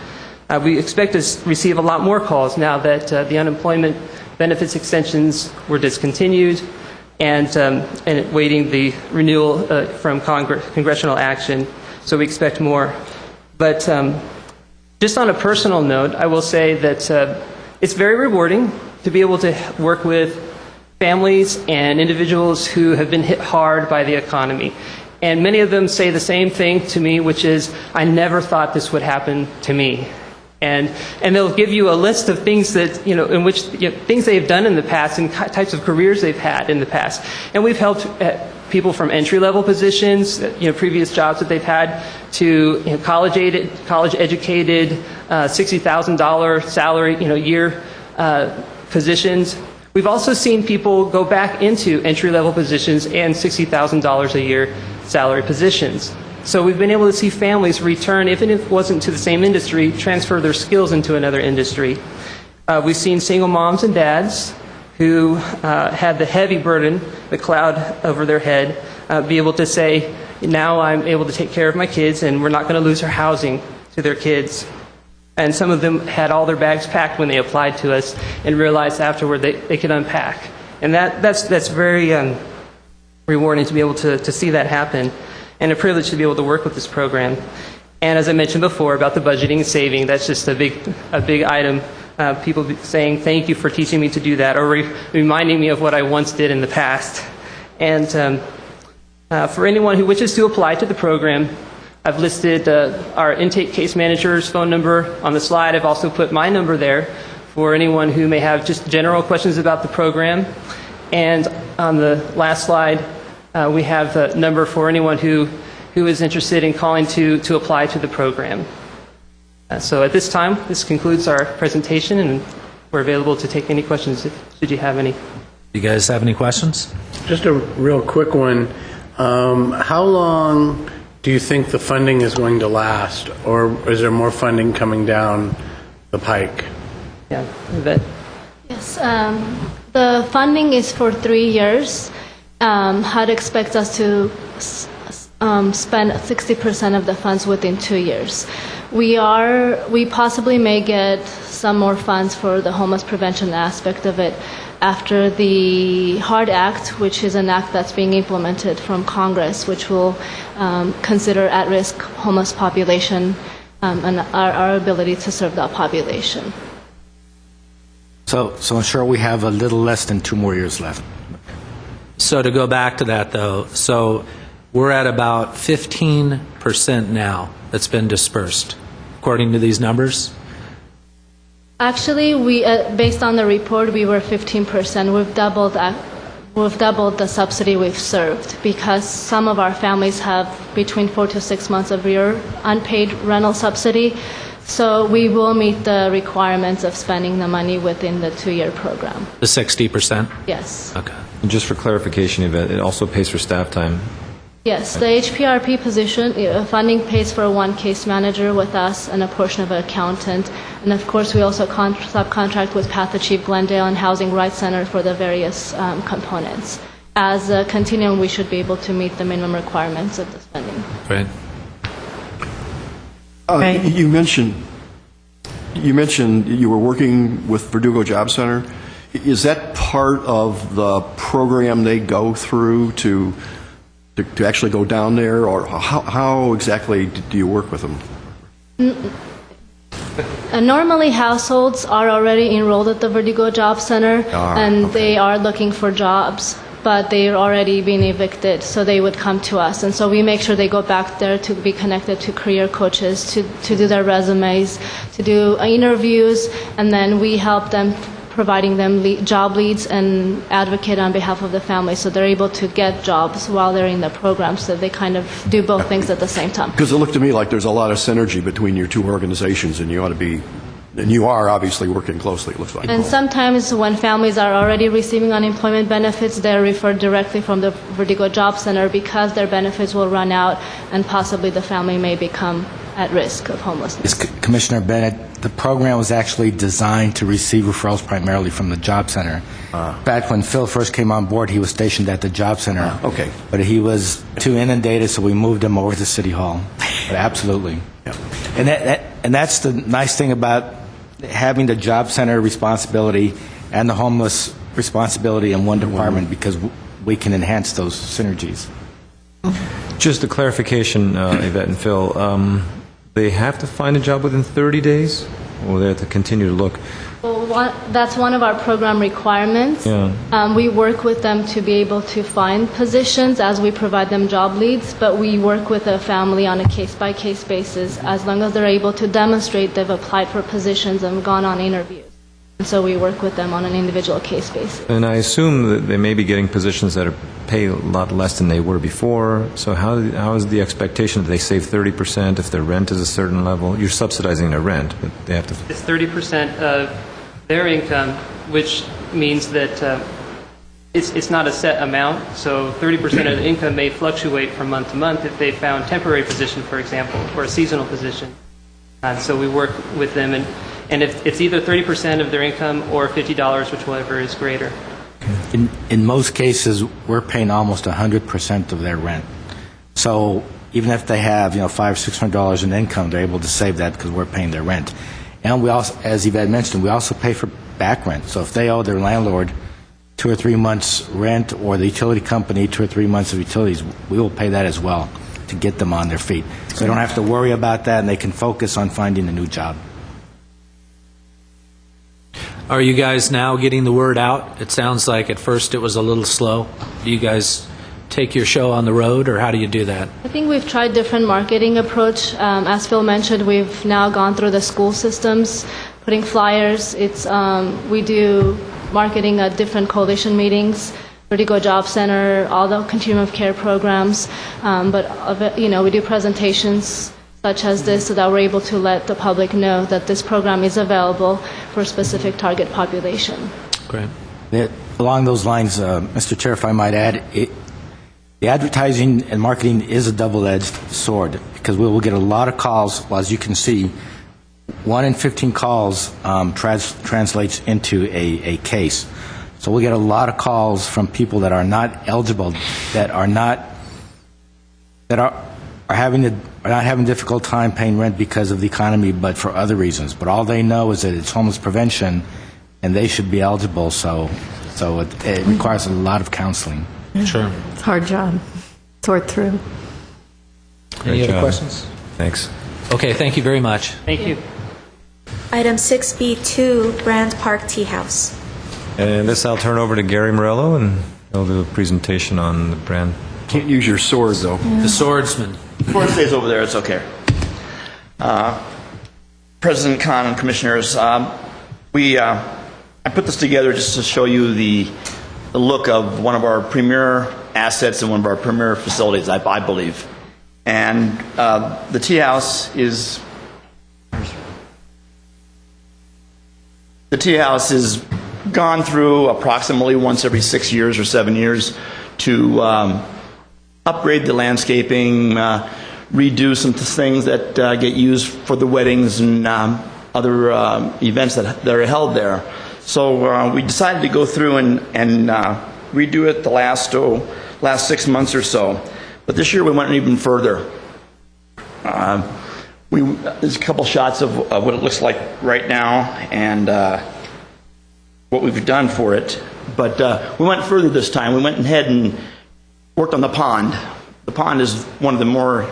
N: We expect to receive a lot more calls now that the unemployment benefits extensions were discontinued and waiting the renewal from congressional action. So we expect more. But just on a personal note, I will say that it's very rewarding to be able to work with families and individuals who have been hit hard by the economy. And many of them say the same thing to me, which is, I never thought this would happen to me. And they'll give you a list of things that, in which, things they've done in the past and types of careers they've had in the past. And we've helped people from entry-level positions, previous jobs that they've had, to college-educated, $60,000 salary, year positions. We've also seen people go back into entry-level positions and $60,000 a year salary positions. So we've been able to see families return, even if it wasn't to the same industry, transfer their skills into another industry. We've seen single moms and dads who had the heavy burden, the cloud over their head, be able to say, now I'm able to take care of my kids and we're not going to lose our housing to their kids. And some of them had all their bags packed when they applied to us and realized afterward they could unpack. And that's very rewarding to be able to see that happen, and a privilege to be able to work with this program. And as I mentioned before about the budgeting and saving, that's just a big item. People saying, thank you for teaching me to do that, or reminding me of what I once did in the past. And for anyone who wishes to apply to the program, I've listed our intake case manager's phone number on the slide. I've also put my number there for anyone who may have just general questions about the program. And on the last slide, we have the number for anyone who is interested in calling to apply to the program. So at this time, this concludes our presentation, and we're available to take any questions should you have any.
A: You guys have any questions?
G: Just a real quick one. How long do you think the funding is going to last, or is there more funding coming down the pike?
N: Yeah, Yvette.
M: Yes, the funding is for 3 years. HUD expects us to spend 60% of the funds within 2 years. We possibly may get some more funds for the homeless prevention aspect of it after the HARD Act, which is an act that's being implemented from Congress, which will consider at-risk homeless population and our ability to serve that population.
L: So I'm sure we have a little less than 2 more years left.
A: So to go back to that, though, so we're at about 15% now that's been dispersed, according to these numbers?
M: Actually, based on the report, we were 15%. We've doubled the subsidy we've served because some of our families have between 4 to 6 months of year unpaid rental subsidy. So we will meet the requirements of spending the money within the 2-year program.
A: The 60%?
M: Yes.
A: Okay.
E: And just for clarification, Yvette, it also pays for staff time.
M: Yes, the HPRP position, funding pays for one case manager with us and a portion of an accountant. And of course, we also subcontract with Path Achieve Glendale and Housing Rights Center for the various components. As a continuum, we should be able to meet the minimum requirements of the spending.
A: Right.
K: You mentioned you were working with Verdugo Job Center. Is that part of the program they go through to actually go down there, or how exactly do you work with them?
M: Normally, households are already enrolled at the Verdugo Job Center, and they are looking for jobs, but they're already being evicted, so they would come to us. And so we make sure they go back there to be connected to career coaches, to do their resumes, to do interviews, and then we help them providing them job leads and advocate on behalf of the family, so they're able to get jobs while they're in the program, so they kind of do both things at the same time.
K: Because it looked to me like there's a lot of synergy between your two organizations, and you ought to be, and you are obviously working closely, it looks like.
M: And sometimes when families are already receiving unemployment benefits, they're referred directly from the Verdugo Job Center because their benefits will run out and possibly the family may become at risk of homelessness.
L: Commissioner Bennett, the program was actually designed to receive referrals primarily from the Job Center. Back when Phil first came on board, he was stationed at the Job Center.
K: Okay.
L: But he was too inundated, so we moved him over to City Hall. But absolutely.
K: Yeah.
L: And that's the nice thing about having the Job Center responsibility and the homeless responsibility in one department, because we can enhance those synergies.
E: Just a clarification, Yvette and Phil. They have to find a job within 30 days, or they have to continue to look?
M: Well, that's one of our program requirements.
E: Yeah.
M: We work with them to be able to find positions as we provide them job leads, but we work with a family on a case-by-case basis as long as they're able to demonstrate they've applied for positions and gone on interviews. And so we work with them on an individual case basis.
E: And I assume that they may be getting positions that pay a lot less than they were before. So how is the expectation that they save 30% if their rent is a certain level? You're subsidizing their rent, but they have to...
N: It's 30% of their income, which means that it's not a set amount. So 30% of the income may fluctuate from month to month if they found temporary position, for example, or a seasonal position. So we work with them, and if it's either 30% of their income or $50, whichever is greater.
L: In most cases, we're paying almost 100% of their rent. So even if they have, $500 or $600 in income, they're able to save that because we're paying their rent. And we also, as Yvette mentioned, we also pay for back rent. So if they owe their landlord 2 or 3 months rent, or the utility company 2 or 3 months of utilities, we will pay that as well to get them on their feet. So they don't have to worry about that, and they can focus on finding a new job.
A: Are you guys now getting the word out? It sounds like at first it was a little slow. Do you guys take your show on the road, or how do you do that?
M: I think we've tried different marketing approach. As Phil mentioned, we've now gone through the school systems, putting flyers. We do marketing at different coalition meetings, Verdugo Job Center, all the continuum of care programs. But we do presentations such as this so that we're able to let the public know that this program is available for a specific target population.
A: Great.
L: Along those lines, Mr. Chair, if I might add, the advertising and marketing is a double-edged sword, because we will get a lot of calls. Well, as you can see, 1 in 15 calls translates into a case. So we'll get a lot of calls from people that are not eligible, that are having a difficult time paying rent because of the economy, but for other reasons. But all they know is that it's homeless prevention, and they should be eligible. So it requires a lot of counseling.
A: Sure.
D: It's a hard job. Sort through.
A: Any other questions?
E: Thanks.
A: Okay, thank you very much.
N: Thank you.
B: Item 6B2, Brand Park Tea House.
E: And this I'll turn over to Gary Morello, and he'll do a presentation on the brand.
K: Can't use your sword, though.
A: The swordsman.
O: Sword stays over there, it's okay. President Khan and Commissioners, I put this together just to show you the look of one of our premier assets and one of our premier facilities, I believe. And the tea house is gone through approximately once every 6 years or 7 years to upgrade the landscaping, redo some things that get used for the weddings and other events that are held there. So we decided to go through and redo it the last 6 months or so. But this year we went even further. There's a couple shots of what it looks like right now and what we've done for it. But we went further this time. We went ahead and worked on the pond. The pond is one of the more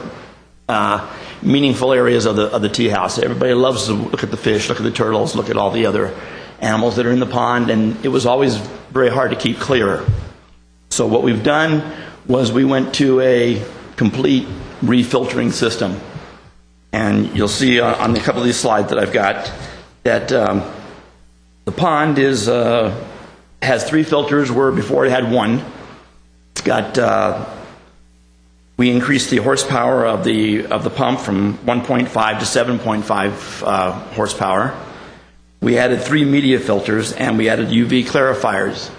O: meaningful areas of the tea house. Everybody loves to look at the fish, look at the turtles, look at all the other animals that are in the pond, and it was always very hard to keep clear. So what we've done was we went to a complete refiltering system. And you'll see on a couple of these slides that I've got that The pond has 3 filters where before it had 1. It's got we increased the horsepower of the pump from 1.5 to 7.5 horsepower. We added 3 media filters, and we added UV clarifiers.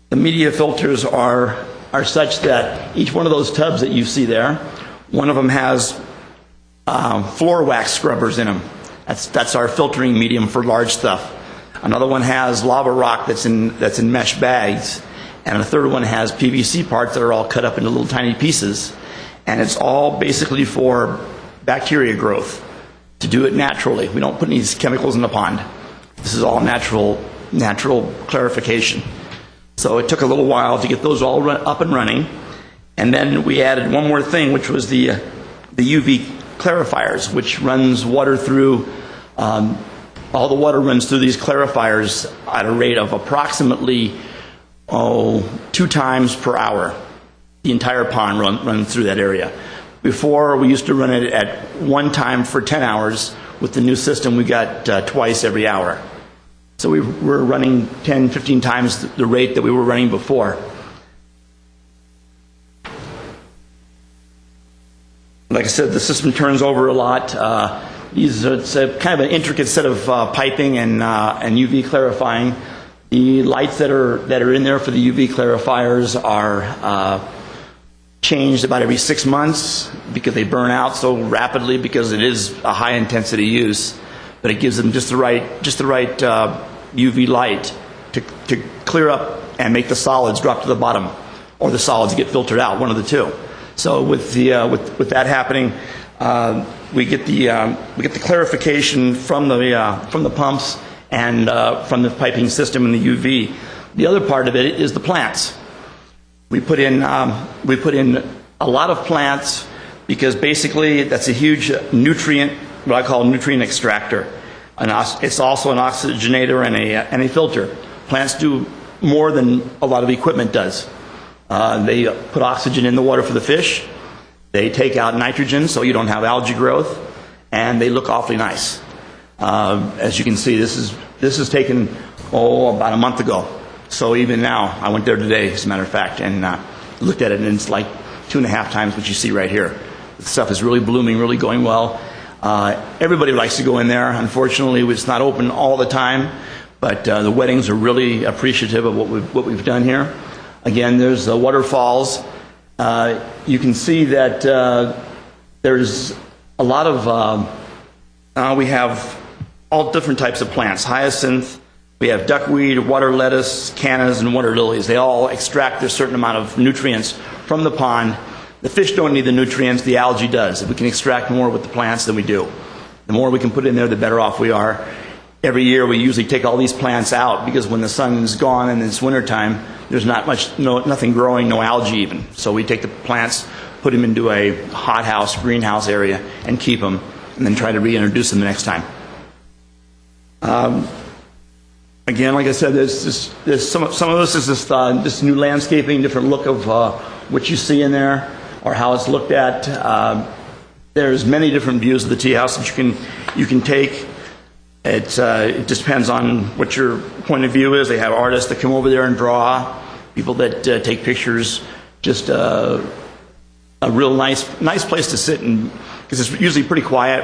O: The media filters are such that each one of those tubs that you see there, one of them has floor wax scrubbers in them. That's our filtering medium for large stuff. Another one has lava rock that's in mesh bags, and a third one has PVC parts that are all cut up into little tiny pieces. And it's all basically for bacteria growth, to do it naturally. We don't put any chemicals in the pond. This is all natural clarification. So it took a little while to get those all up and running. And then we added one more thing, which was the UV clarifiers, which runs water through, all the water runs through these clarifiers at a rate of approximately 2 times per hour. The entire pond runs through that area. Before, we used to run it at 1 time for 10 hours. With the new system, we got twice every hour. So we're running 10, 15 times the rate that we were running before. Like I said, the system turns over a lot. It's a kind of an intricate set of piping and UV clarifying. The lights that are in there for the UV clarifiers are changed about every 6 months because they burn out so rapidly because it is a high intensity use. But it gives them just the right UV light to clear up and make the solids drop to the bottom, or the solids get filtered out, one of the two. So with that happening, we get the clarification from the pumps and from the piping system and the UV. The other part of it is the plants. We put in a lot of plants because basically that's a huge nutrient, what I call nutrient extractor. It's also an oxygenator and a filter. Plants do more than a lot of equipment does. They put oxygen in the water for the fish. They take out nitrogen so you don't have algae growth, and they look awfully nice. As you can see, this is taken about a month ago. So even now, I went there today, as a matter of fact, and looked at it, and it's like 2.5 times what you see right here. The stuff is really blooming, really going well. Everybody likes to go in there. Unfortunately, it's not open all the time, but the weddings are really appreciative of what we've done here. Again, there's the waterfalls. You can see that there's a lot of, we have all different types of plants. Hyacinth, we have duckweed, water lettuce, cannas, and water lilies. They all extract a certain amount of nutrients from the pond. The fish don't need the nutrients, the algae does. If we can extract more with the plants than we do. The more we can put in there, the better off we are. Every year we usually take all these plants out because when the sun is gone and it's wintertime, there's nothing growing, no algae even. So we take the plants, put them into a hothouse, greenhouse area, and keep them, and then try to reintroduce them the next time. Again, like I said, there's some of this is this new landscaping, different look of what you see in there, or how it's looked at. There's many different views of the tea house that you can take. It just depends on what your point of view is. They have artists that come over there and draw, people that take pictures. Just a real nice place to sit, and because it's usually pretty quiet.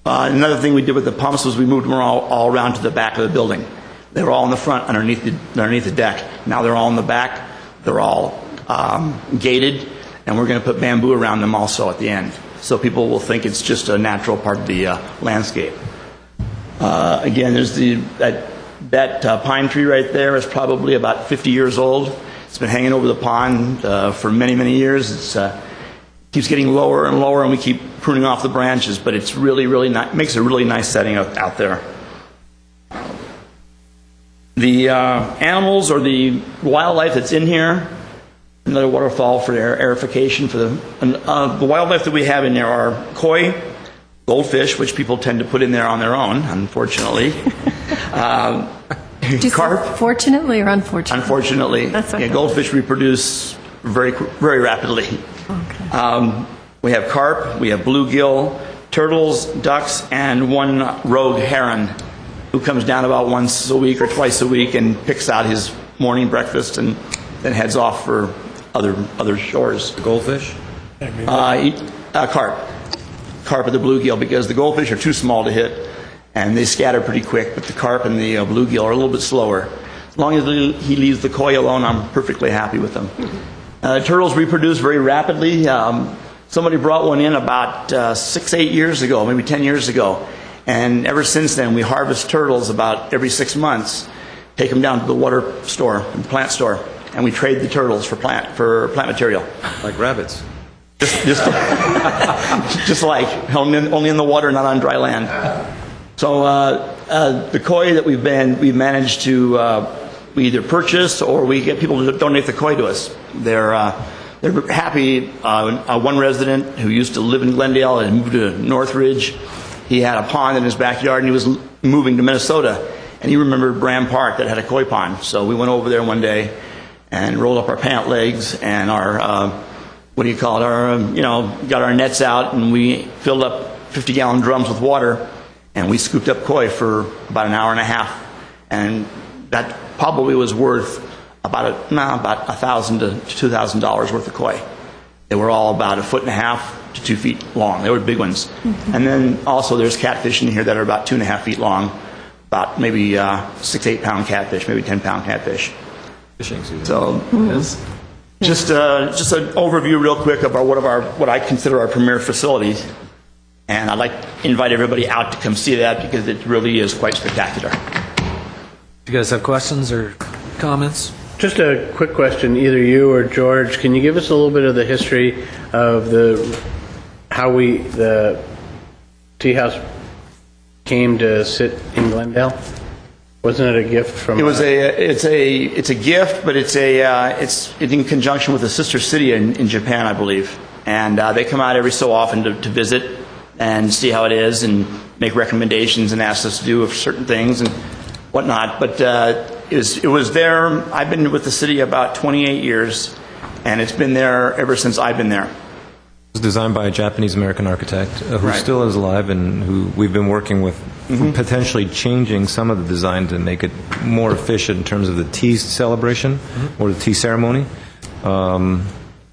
O: Another thing we did with the pumps was we moved them all around to the back of the building. They were all in the front underneath the deck. Now they're all in the back. They're all gated, and we're going to put bamboo around them also at the end, so people will think it's just a natural part of the landscape. Again, there's that pine tree right there is probably about 50 years old. It's been hanging over the pond for many, many years. It keeps getting lower and lower, and we keep pruning off the branches, but it's really, really makes a really nice setting out there. The animals or the wildlife that's in here, another waterfall for aerification. The wildlife that we have in there are koi, goldfish, which people tend to put in there on their own, unfortunately. Carp.
D: Fortunately or unfortunately?
O: Unfortunately.
D: That's okay.
O: Yeah, goldfish reproduce very, very rapidly.
D: Okay.
O: We have carp, we have bluegill, turtles, ducks, and one rogue heron, who comes down about once a week or twice a week and picks out his morning breakfast and then heads off for other shores.
E: Goldfish?
O: Carp of the bluegill, because the goldfish are too small to hit and they scatter pretty quick, but the carp and the bluegill are a little bit slower. As long as he leaves the koi alone, I'm perfectly happy with them. Turtles reproduce very rapidly. Somebody brought one in about 6-8 years ago, maybe 10 years ago, and ever since then we harvest turtles about every 6 months, take them down to the water store, plant store, and we trade the turtles for plant material.
E: Like rabbits.
O: Just like, only in the water, not on dry land. So the koi that we've managed to we either purchase or we get people to donate the koi to us. They're happy. One resident who used to live in Glendale and moved to Northridge, he had a pond in his backyard and he was moving to Minnesota, and he remembered Bram Park that had a koi pond. So we went over there one day and rolled up our pant legs and our got our nets out, and we filled up 50-gallon drums with water, and we scooped up koi for about an hour and a half, and that probably was worth about $1,000 to $2,000 worth of koi. They were all about 1.5 to 2 feet long. They were big ones. Mm-hmm. And then also there's catfish in here that are about 2.5 feet long, about maybe 6-8 pound catfish, maybe 10-pound catfish.
E: Fishing season.
O: So yes. Just an overview real quick of what I consider our premier facilities. And I'd like to invite everybody out to come see that because it really is quite spectacular.
A: Do you guys have questions or comments?
G: Just a quick question, either you or George. Can you give us a little bit of the history of the tea house came to sit in Glendale? Wasn't it a gift from?
O: It's a gift, but it's in conjunction with a sister city in Japan, I believe, and they come out every so often to visit and see how it is and make recommendations and ask us to do certain things and whatnot. But it was there. I've been with the city about 28 years, and it's been there ever since I've been there.
E: It was designed by a Japanese-American architect who
O: Right.
E: still is alive and who we've been working with, potentially changing some of the design to make it more efficient in terms of the tea celebration or the tea ceremony.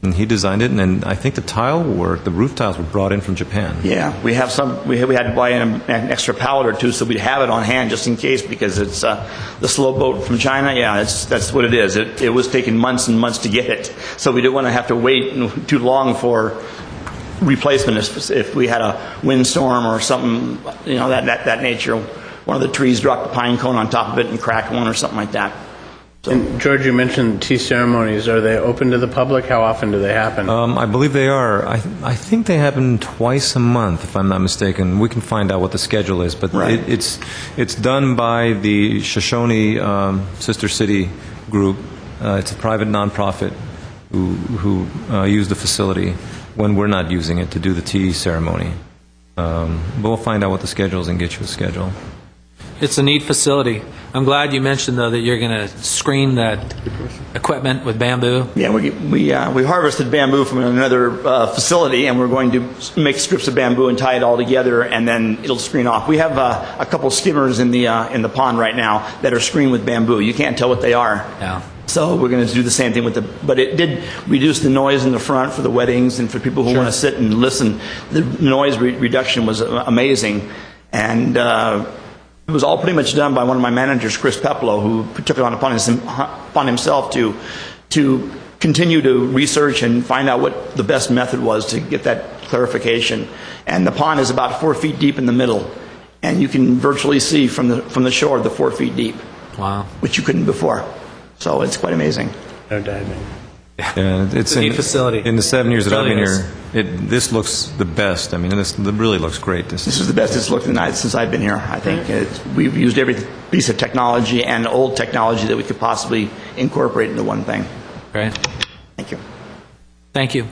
E: And he designed it, and I think the roof tiles were brought in from Japan.
O: Yeah, we had to buy in an extra pallet or two so we'd have it on hand just in case, because it's the slow boat from China. Yeah, that's what it is. It was taking months and months to get it, so we didn't want to have to wait too long for replacement if we had a windstorm or something, that nature. One of the trees dropped a pine cone on top of it and cracked one or something like that. So.
G: And George, you mentioned tea ceremonies. Are they open to the public? How often do they happen?
E: I believe they are. I think they happen twice a month, if I'm not mistaken. We can find out what the schedule is, but
O: right.
E: it's done by the Shoshone Sister City group. It's a private nonprofit who use the facility when we're not using it to do the tea ceremony. But we'll find out what the schedule is and get you a schedule.
A: It's a neat facility. I'm glad you mentioned, though, that you're going to screen that equipment with bamboo.
O: Yeah, we harvested bamboo from another facility, and we're going to make strips of bamboo and tie it all together, and then it'll screen off. We have a couple skimmers in the pond right now that are screened with bamboo. You can't tell what they are.
A: Yeah.
O: So we're going to do the same thing but it did reduce the noise in the front for the weddings and for people who want to sit and listen. The noise reduction was amazing, and it was all pretty much done by one of my managers, Chris Peplow, who took it upon himself to continue to research and find out what the best method was to get that clarification. And the pond is about 4 feet deep in the middle, and you can virtually see from the shore the 4 feet deep.
A: Wow.
O: Which you couldn't before. So it's quite amazing.
G: No diving.
E: Yeah, it's
A: a neat facility.
E: In the 7 years that I've been
A: Really
E: here, this looks the best. I mean, this really looks great.
O: This is the best it's looked since I've been here, I think. We've used every piece of technology and old technology that we could possibly incorporate into one thing.
A: Great.
O: Thank you.
A: Thank you.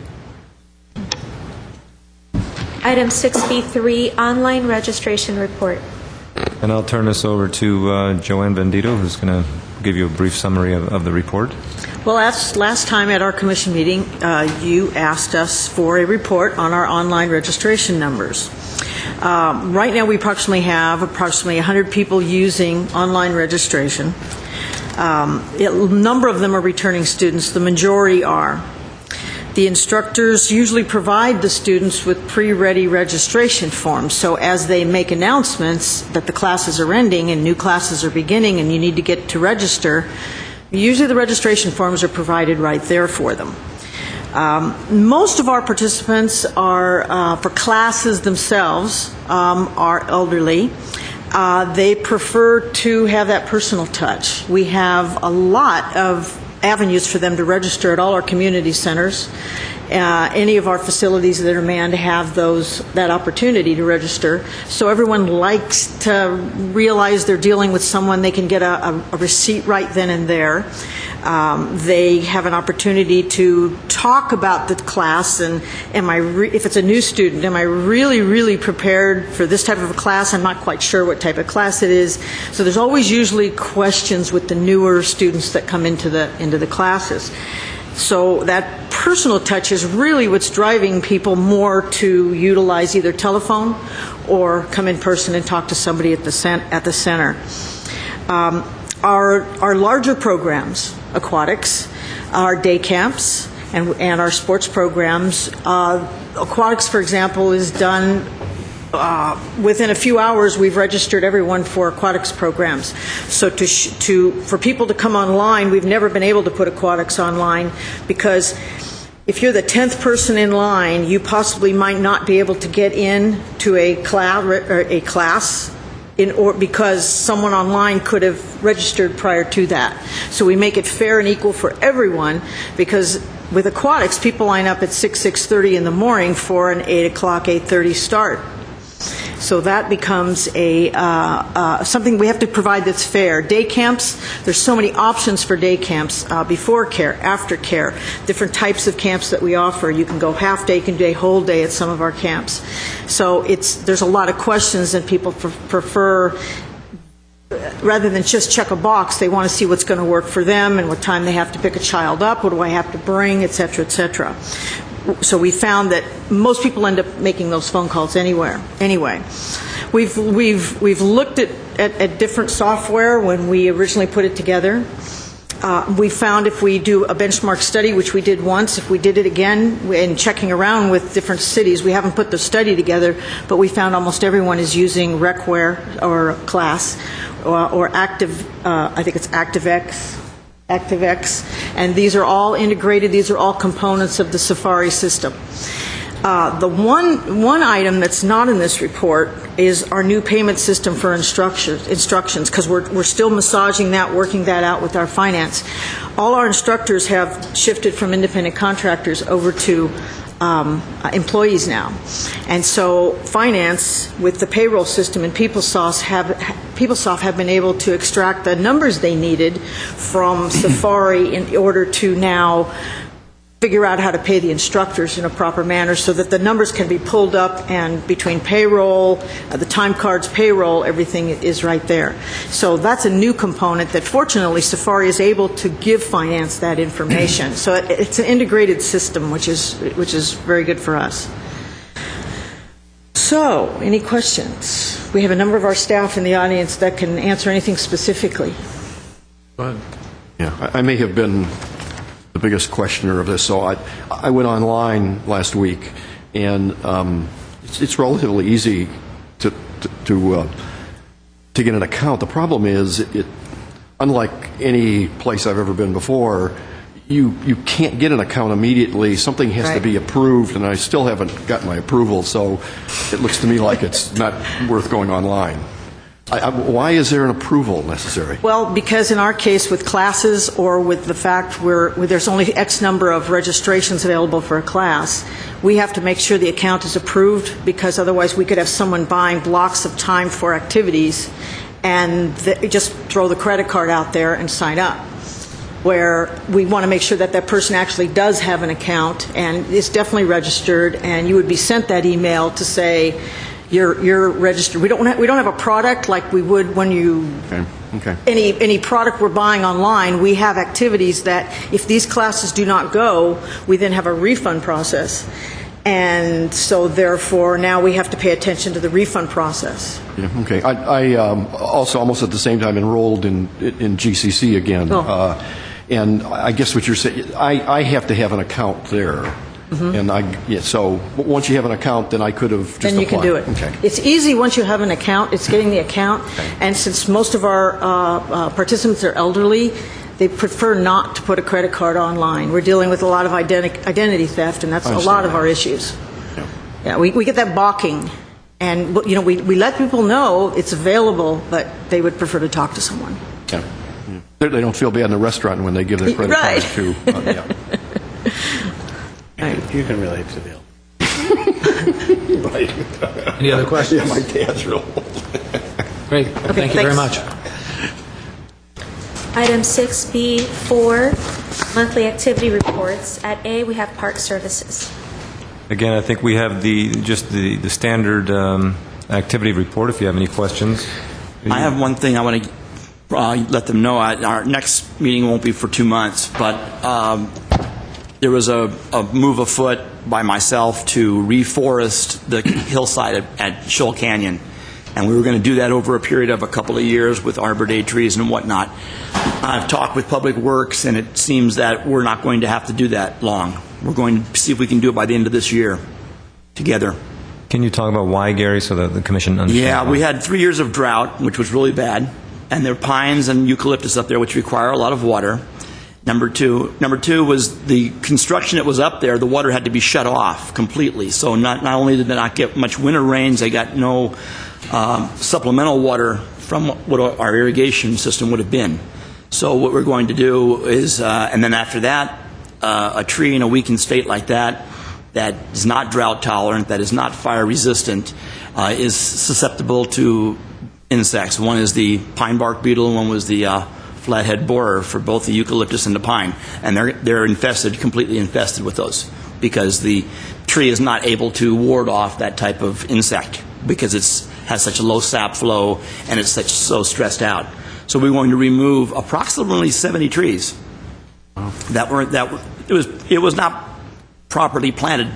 B: Item 6B3, online registration report.
E: And I'll turn this over to Joanne Bendito, who's going to give you a brief summary of the report.
P: Well, last time at our commission meeting, you asked us for a report on our online registration numbers. Right now, we approximately have 100 people using online registration. A number of them are returning students. The majority are. The instructors usually provide the students with pre-ready registration forms. So as they make announcements that the classes are ending and new classes are beginning and you need to get to register, usually the registration forms are provided right there for them. Most of our participants are, for classes themselves, are elderly. They prefer to have that personal touch. We have a lot of avenues for them to register at all our community centers. Any of our facilities that are manned have that opportunity to register. So everyone likes to realize they're dealing with someone. They can get a receipt right then and there. They have an opportunity to talk about the class and if it's a new student, am I really prepared for this type of a class? I'm not quite sure what type of class it is. So there's always usually questions with the newer students that come into the classes. So that personal touch is really what's driving people more to utilize either telephone or come in person and talk to somebody at the center. Our larger programs, aquatics, our day camps, and our sports programs. Aquatics, for example, is done within a few hours. We've registered everyone for aquatics programs. So for people to come online, we've never been able to put aquatics online because if you're the 10th person in line, you possibly might not be able to get in to a class because someone online could have registered prior to that. So we make it fair and equal for everyone because with aquatics, people line up at 6:30 in the morning for an 8 o'clock, 8:30 start. So that becomes something we have to provide that's fair. Day camps, there's so many options for day camps, before care, after care, different types of camps that we offer. You can go half day, you can do a whole day at some of our camps. So there's a lot of questions and people prefer, rather than just check a box, they want to see what's going to work for them and what time they have to pick a child up, what do I have to bring, et cetera, et cetera. So we found that most people end up making those phone calls anyway. We've looked at different software when we originally put it together. We found if we do a benchmark study, which we did once, if we did it again and checking around with different cities, we haven't put the study together, but we found almost everyone is using Recware or Class or Active, I think it's ActiveX, and these are all integrated. These are all components of the Safari system. The one item that's not in this report is our new payment system for instructions, because we're still massaging that, working that out with our finance. All our instructors have shifted from independent contractors over to employees now. And so finance, with the payroll system and PeopleSoft have been able to extract the numbers they needed from Safari in order to now figure out how to pay the instructors in a proper manner so that the numbers can be pulled up, and between payroll, the time cards, payroll, everything is right there. So that's a new component that fortunately Safari is able to give finance that information. So it's an integrated system, which is very good for us. So, any questions? We have a number of our staff in the audience that can answer anything specifically.
K: Go ahead. Yeah, I may have been the biggest questioner of this. So I went online last week, and it's relatively easy to get an account. The problem is, unlike any place I've ever been before, you can't get an account immediately. Something has to be approved, and I still haven't gotten my approval. So it looks to me like it's not worth going online. Why is there an approval necessary?
P: Well, because in our case with classes, or with the fact where there's only X number of registrations available for a class, we have to make sure the account is approved, because otherwise we could have someone buying blocks of time for activities and just throw the credit card out there and sign up, where we want to make sure that that person actually does have an account and is definitely registered, and you would be sent that email to say, you're registered. We don't have a product like we would when you any product we're buying online. We have activities that if these classes do not go, we then have a refund process. And so therefore, now we have to pay attention to the refund process.
K: Yeah, okay. I also almost at the same time enrolled in GCC again.
P: Oh.
K: And I guess what you're saying, I have to have an account there. And so once you have an account, then I could have just
P: Then you can
K: applied.
P: do it.
K: Okay.
P: It's easy once you have an account. It's getting the account. And since most of our participants are elderly, they prefer not to put a credit card online. We're dealing with a lot of identity theft, and that's a lot of our issues. Yeah, we get that balking. And, you know, we let people know it's available, but they would prefer to talk to someone.
K: Yeah. They don't feel bad in the restaurant when they give their credit
P: Right.
K: card to.
G: You can relate to the
K: Right.
A: Any other questions?
K: Yeah, my dad's real old.
A: Great. Thank you very
B: thanks.
A: much.
B: Item 6B4, monthly activity reports. At A, we have Park Services.
E: Again, I think we have just the standard activity report, if you have any questions.
O: I have one thing I want to let them know. Our next meeting won't be for 2 months, but there was a move afoot by myself to reforest the hillside at Shoal Canyon. And we were going to do that over a period of a couple of years with Arbor Day trees and whatnot. I've talked with Public Works, and it seems that we're not going to have to do that long. We're going to see if we can do it by the end of this year together.
E: Can you talk about why, Gary, so that the commission understands?
O: Yeah,
E: why?
O: we had 3 years of drought, which was really bad, and there are pines and eucalyptus up there, which require a lot of water. Number two was the construction that was up there, the water had to be shut off completely. So not only did they not get much winter rains, they got no supplemental water from what our irrigation system would have been. So what we're going to do is, and then after that, a tree in a weakened state like that is not drought tolerant, that is not fire resistant, is susceptible to insects. One is the pine bark beetle, and one was the flathead borer for both the eucalyptus and the pine. And they're completely infested with those, because the tree is not able to ward off that type of insect because it has such a low sap flow and it's so stressed out. So we're going to remove approximately 70 trees it was not properly planted.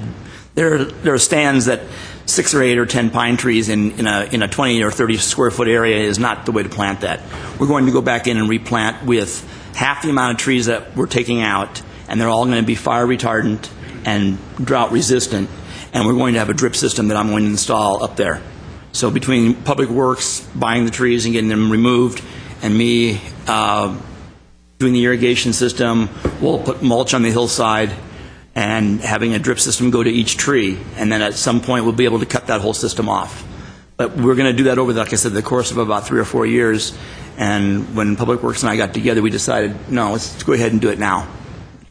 O: There are stands that 6 or 8 or 10 pine trees in a 20 or 30 square foot area is not the way to plant that. We're going to go back in and replant with half the amount of trees that we're taking out, and they're all going to be fire retardant and drought resistant, and we're going to have a drip system that I'm going to install up there. So between Public Works buying the trees and getting them removed, and me doing the irrigation system, we'll put mulch on the hillside and having a drip system go to each tree, and then at some point we'll be able to cut that whole system off. But we're going to do that over, like I said, the course of about 3 or 4 years. And when Public Works and I got together, we decided, no, let's go ahead and do it now.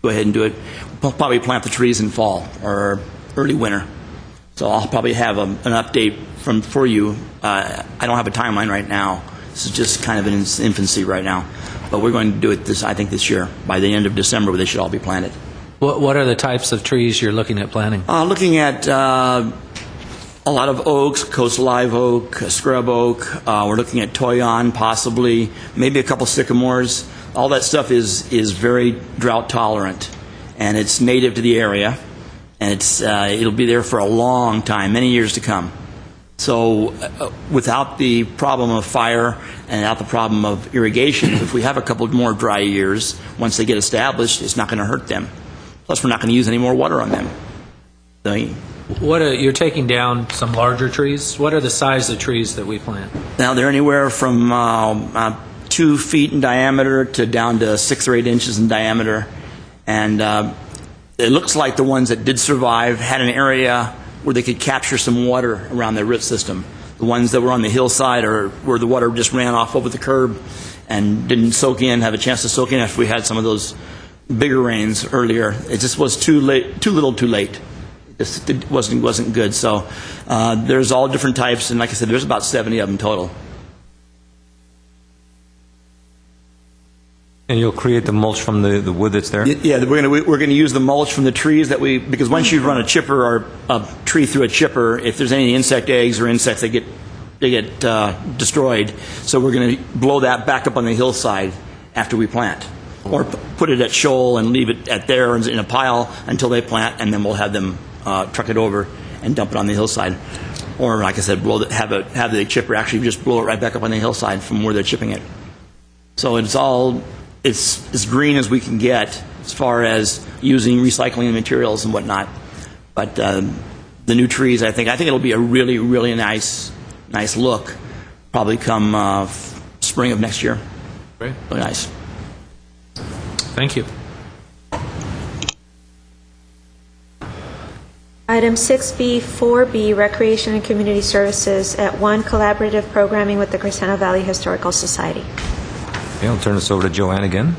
O: Go ahead and do it. We'll probably plant the trees in fall or early winter. So I'll probably have an update for you. I don't have a timeline right now. This is just kind of in its infancy right now. But we're going to do it I think this year. By the end of December, they should all be planted.
A: What are the types of trees you're looking at planting?
O: Looking at a lot of oaks, coast live oak, scrub oak. We're looking at toyon, possibly, maybe a couple sycamores. All that stuff is very drought tolerant, and it's native to the area, and it'll be there for a long time, many years to come. So without the problem of fire and without the problem of irrigation, if we have a couple more dry years, once they get established, it's not going to hurt them. Plus, we're not going to use any more water on them.
A: You're taking down some larger trees. What are the size of trees that we plant?
O: Now, they're anywhere from 2 feet in diameter to down to 6 or 8 inches in diameter. And it looks like the ones that did survive had an area where they could capture some water around their root system. The ones that were on the hillside or where the water just ran off over the curb and didn't have a chance to soak in after we had some of those bigger rains earlier. It just was too little too late. It wasn't good. So there's all different types, and like I said, there's about 70 of them total.
E: And you'll create the mulch from the wood that's there?
O: Yeah, we're going to use the mulch from the trees because once you run a chipper or a tree through a chipper, if there's any insect eggs or insects, they get destroyed. So we're going to blow that back up on the hillside after we plant, or put it at shoal and leave it at there in a pile until they plant, and then we'll have them truck it over and dump it on the hillside. Or, like I said, have the chipper actually just blow it right back up on the hillside from where they're chipping it. So it's as green as we can get as far as using recycling materials and whatnot. But the new trees, I think it'll be a really, really nice look. Probably come spring of next year.
A: Great.
O: Really nice.
A: Thank you.
B: Item 6B, 4B, Recreation and Community Services at 1, collaborative programming with the Crescenta Valley Historical Society.
E: Okay, I'll turn this over to Joanne again.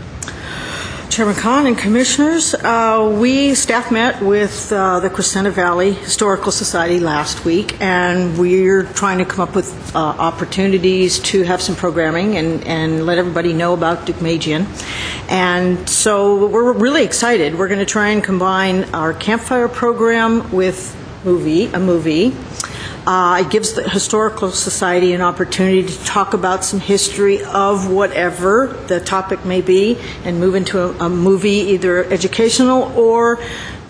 P: Chairman Kahn and Commissioners, staff met with the Crescenta Valley Historical Society last week, and we're trying to come up with opportunities to have some programming and let everybody know about Deukmejian. And so we're really excited. We're going to try and combine our campfire program with a movie. It gives the Historical Society an opportunity to talk about some history of whatever the topic may be and move into a movie, either educational or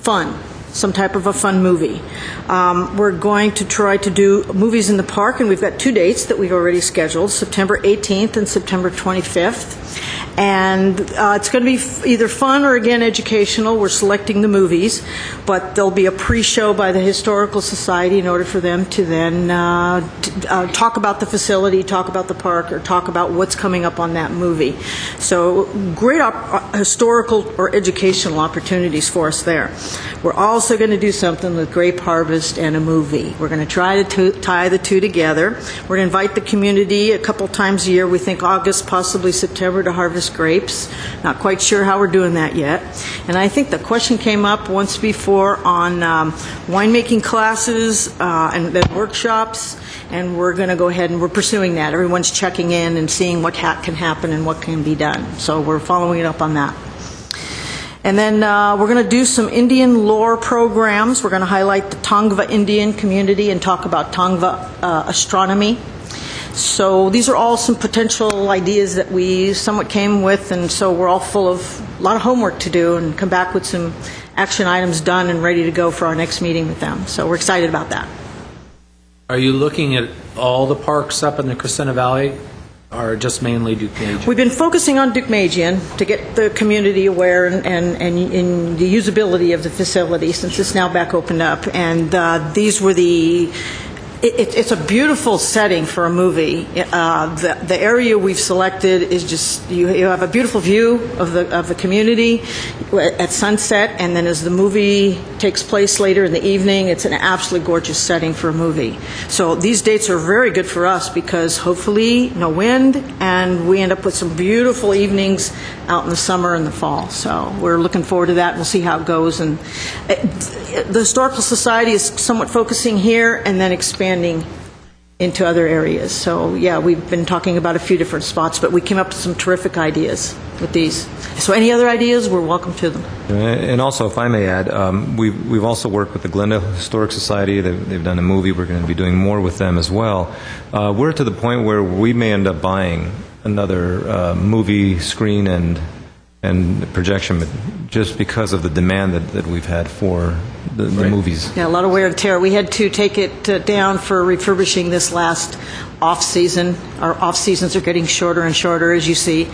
P: fun, some type of a fun movie. We're going to try to do movies in the park, and we've got 2 dates that we've already scheduled, September 18th and September 25th. And it's going to be either fun or, again, educational. We're selecting the movies, but there'll be a pre-show by the Historical Society in order for them to then talk about the facility, talk about the park, or talk about what's coming up on that movie. So great historical or educational opportunities for us there. We're also going to do something with grape harvest and a movie. We're going to try to tie the two together. We're going to invite the community a couple times a year. We think August, possibly September, to harvest grapes. Not quite sure how we're doing that yet. And I think the question came up once before on winemaking classes and then workshops, and we're going to go ahead and we're pursuing that. Everyone's checking in and seeing what can happen and what can be done. So we're following it up on that. And then we're going to do some Indian lore programs. We're going to highlight the Tongva Indian community and talk about Tongva astronomy. So these are all some potential ideas that we somewhat came with, and so we're all full of a lot of homework to do and come back with some action items done and ready to go for our next meeting with them. So we're excited about that.
A: Are you looking at all the parks up in the Crescenta Valley, or just mainly Deukmejian?
P: We've been focusing on Deukmejian to get the community aware and the usability of the facility since it's now back opened up. And these were it's a beautiful setting for a movie. The area we've selected is just, you have a beautiful view of the community at sunset, and then as the movie takes place later in the evening, it's an absolutely gorgeous setting for a movie. So these dates are very good for us because hopefully no wind, and we end up with some beautiful evenings out in the summer and the fall. So we're looking forward to that, and we'll see how it goes. And the Historical Society is somewhat focusing here and then expanding into other areas. So yeah, we've been talking about a few different spots, but we came up with some terrific ideas with these. So any other ideas, we're welcome to them.
E: And also, if I may add, we've also worked with the Glendale Historic Society. They've done a movie. We're going to be doing more with them as well. We're to the point where we may end up buying another movie screen and projection, just because of the demand that we've had for the movies.
P: Yeah, a lot of wear and tear. We had to take it down for refurbishing this last off-season. Our off-seasons are getting shorter and shorter, as you see,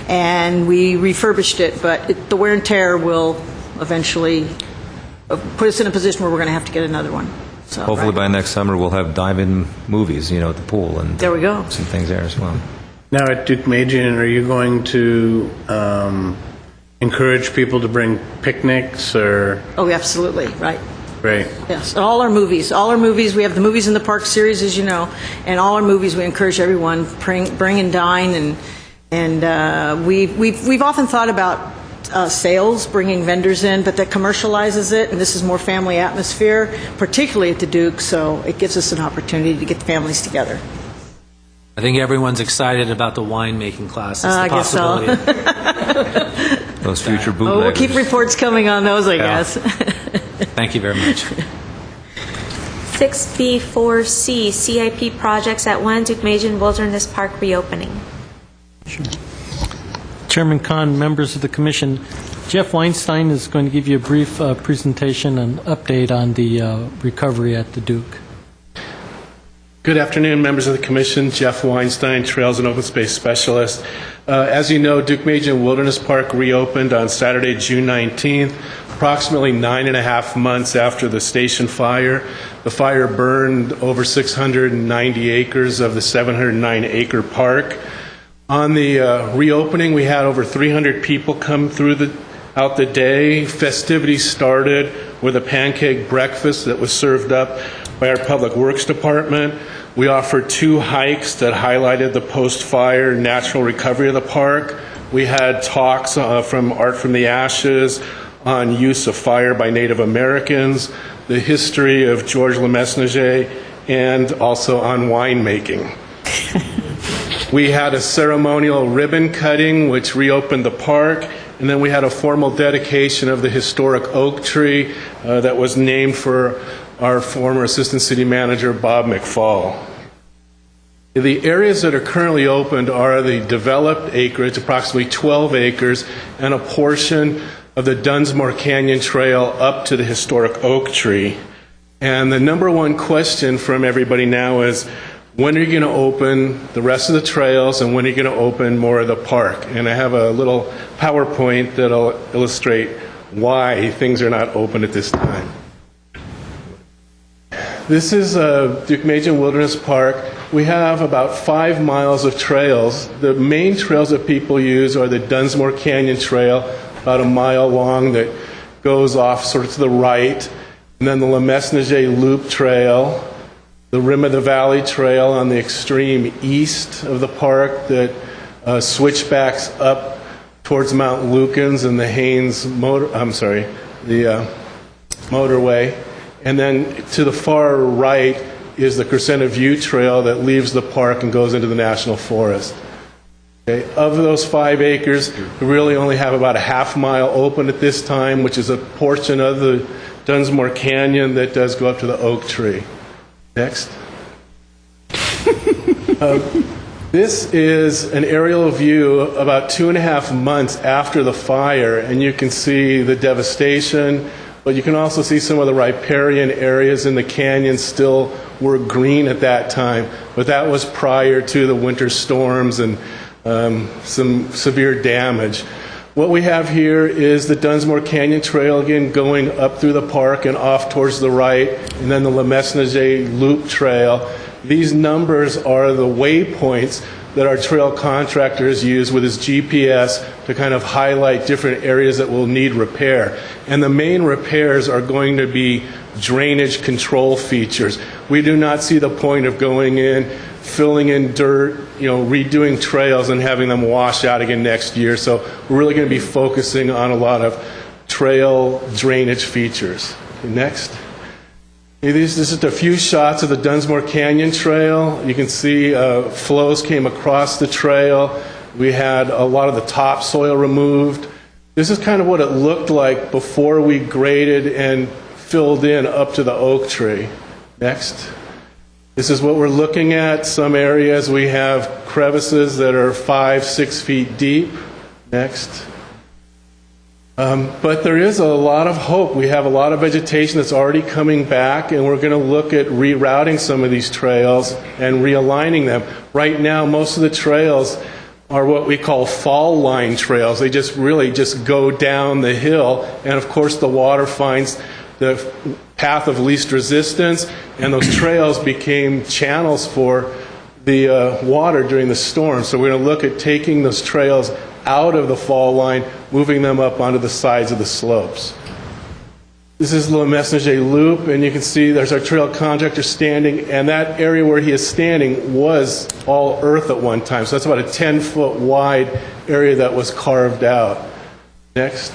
P: and we refurbished it, but the wear and tear will eventually put us in a position where we're going to have to get another one. So,
E: hopefully by next summer we'll have dive-in movies, at the pool, and
P: there we go.
E: Some things there as well.
G: Now at Deukmejian, are you going to encourage people to bring picnics or?
P: Oh, absolutely, right.
G: Great.
P: Yes, all our movies, we have the Movies in the Park series, as you know, and all our movies we encourage everyone bring and dine, and we've often thought about sales, bringing vendors in, but that commercializes it, and this is more family atmosphere, particularly at the Duke, so it gives us an opportunity to get the families together.
A: I think everyone's excited about the winemaking classes. The
P: I guess so.
E: Those future bootleggers.
P: We'll keep reports coming on those, I guess.
A: Thank you very much.
B: 6B4C, CIP projects at 1 Deukmejian Wilderness Park reopening.
P: Sure.
H: Chairman Kahn, members of the commission, Jeff Weinstein is going to give you a brief presentation and update on the recovery at the Duke.
Q: Good afternoon, members of the Commission. Jeff Weinstein, Trails and Open Space Specialist. As you know, Duke-Majan Wilderness Park reopened on Saturday, June 19th, approximately 9.5 months after the station fire. The fire burned over 690 acres of the 709-acre park. On the reopening, we had over 300 people come out the day. Festivities started with a pancake breakfast that was served up by our Public Works Department. We offered 2 hikes that highlighted the post-fire natural recovery of the park. We had talks from Art from the Ashes on use of fire by Native Americans, the history of Georges Lemesnager, and also on winemaking. We had a ceremonial ribbon cutting, which reopened the park, and then we had a formal dedication of the historic oak tree that was named for our former Assistant City Manager, Bob McFall. The areas that are currently opened are the developed acreage, approximately 12 acres, and a portion of the Dunsmore Canyon Trail up to the historic oak tree. And the number one question from everybody now is, when are you going to open the rest of the trails, and when are you going to open more of the park? And I have a little PowerPoint that'll illustrate why things are not open at this time. This is Duke-Majan Wilderness Park. We have about 5 miles of trails. The main trails that people use are the Dunsmore Canyon Trail, about 1 mile long, that goes off sort of to the right, and then the Lemesnager Loop Trail, the Rim of the Valley Trail on the extreme east of the park that switchbacks up towards Mount Lukens and the motorway. And then to the far right is the Crescenta View Trail that leaves the park and goes into the National Forest. Okay. Of those 5 acres, we really only have about a half mile open at this time, which is a portion of the Dunsmore Canyon that does go up to the oak tree. Next. This is an aerial view about 2.5 months after the fire, and you can see the devastation, but you can also see some of the riparian areas in the canyon still were green at that time, but that was prior to the winter storms and some severe damage. What we have here is the Dunsmore Canyon Trail, again, going up through the park and off towards the right, and then the Lemesnager Loop Trail. These numbers are the waypoints that our trail contractors use with his GPS to kind of highlight different areas that will need repair. And the main repairs are going to be drainage control features. We do not see the point of going in, filling in dirt, redoing trails and having them wash out again next year. So we're really going to be focusing on a lot of trail drainage features. Okay, next. This is just a few shots of the Dunsmore Canyon Trail. You can see flows came across the trail. We had a lot of the topsoil removed. This is kind of what it looked like before we graded and filled in up to the oak tree. Next. This is what we're looking at. Some areas we have crevices that are 5-6 feet deep. Next. But there is a lot of hope. We have a lot of vegetation that's already coming back, and we're going to look at rerouting some of these trails and realigning them. Right now, most of the trails are what we call fall line trails. They just really just go down the hill, and of course the water finds the path of least resistance, and those trails became channels for the water during the storm. So we're going to look at taking those trails out of the fall line, moving them up onto the sides of the slopes. This is the Lemesnager Loop, and you can see there's our trail contractor standing, and that area where he is standing was all earth at one time. So that's about a 10-foot wide area that was carved out. Next.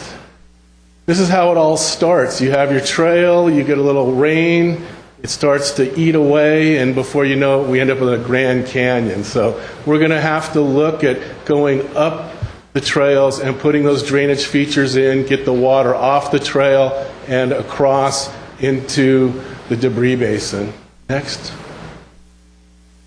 Q: This is how it all starts. You have your trail, you get a little rain, it starts to eat away, and before you know it, we end up with a Grand Canyon. So we're going to have to look at going up the trails and putting those drainage features in, get the water off the trail and across into the debris basin. Next.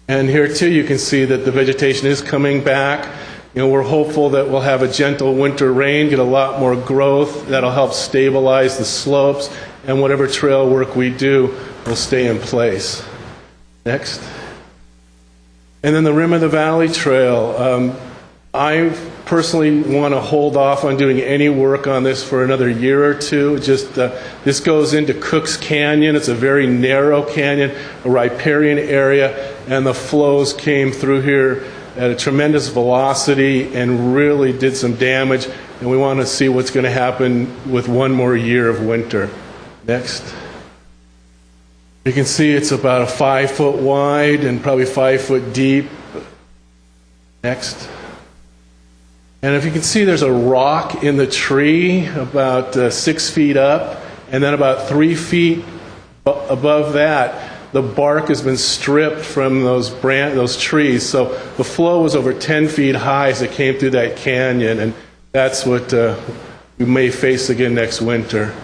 Q: And here too you can see that the vegetation is coming back. We're hopeful that we'll have a gentle winter rain, get a lot more growth. That'll help stabilize the slopes, and whatever trail work we do will stay in place. Next. And then the Rim of the Valley Trail. I personally want to hold off on doing any work on this for another year or two. This goes into Cook's Canyon. It's a very narrow canyon, a riparian area, and the flows came through here at a tremendous velocity and really did some damage, and we want to see what's going to happen with one more year of winter. Next. You can see it's about 5 foot wide and probably 5 foot deep. Next. And if you can see, there's a rock in the tree about 6 feet up, and then about 3 feet above that, the bark has been stripped from those trees. So the flow was over 10 feet high as it came through that canyon, and that's what we may face again next winter.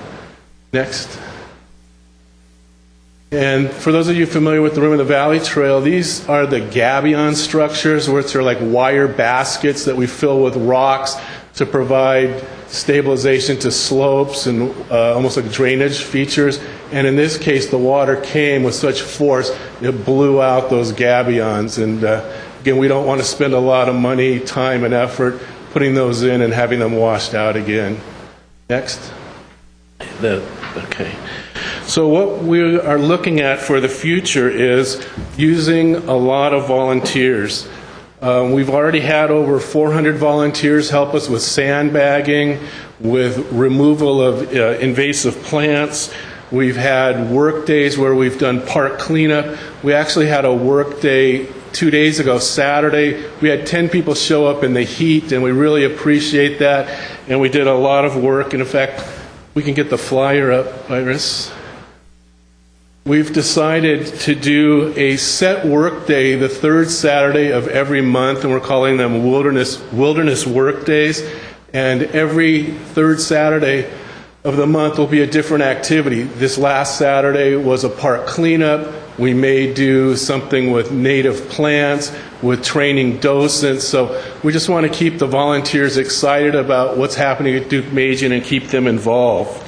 Q: Next. And for those of you familiar with the Rim of the Valley Trail, these are the gabion structures, which are like wire baskets that we fill with rocks to provide stabilization to slopes and almost like drainage features. And in this case, the water came with such force, it blew out those gabions. And again, we don't want to spend a lot of money, time, and effort putting those in and having them washed out again. Next. Okay. So what we are looking at for the future is using a lot of volunteers. We've already had over 400 volunteers help us with sandbagging, with removal of invasive plants. We've had work days where we've done park cleanup. We actually had a work day 2 days ago, Saturday. We had 10 people show up in the heat, and we really appreciate that. And we did a lot of work. And in fact, we can get the flyer up, Iris. We've decided to do a set work day the third Saturday of every month, and we're calling them wilderness work days. And every third Saturday of the month will be a different activity. This last Saturday was a park cleanup. We may do something with native plants, with training docents. So we just want to keep the volunteers excited about what's happening at Duke-Majan and keep them involved.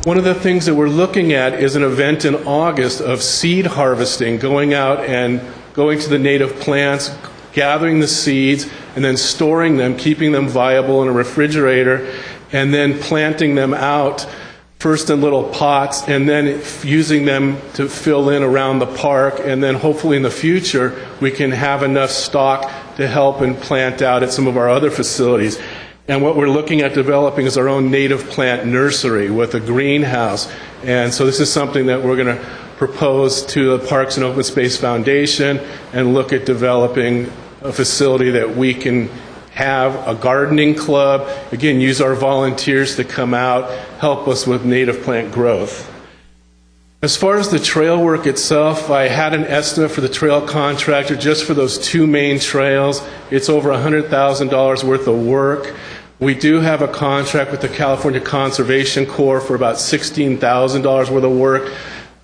Q: One of the things that we're looking at is an event in August of seed harvesting, going out and going to the native plants, gathering the seeds, and then storing them, keeping them viable in a refrigerator, and then planting them out, first in little pots, and then using them to fill in around the park, and then hopefully in the future we can have enough stock to help and plant out at some of our other facilities. And what we're looking at developing is our own native plant nursery with a greenhouse. And so this is something that we're going to propose to the Parks and Open Space Foundation and look at developing a facility that we can have a gardening club, again, use our volunteers to come out, help us with native plant growth. As far as the trail work itself, I had an estimate for the trail contractor just for those two main trails. It's over $100,000 worth of work. We do have a contract with the California Conservation Corps for about $16,000 worth of work.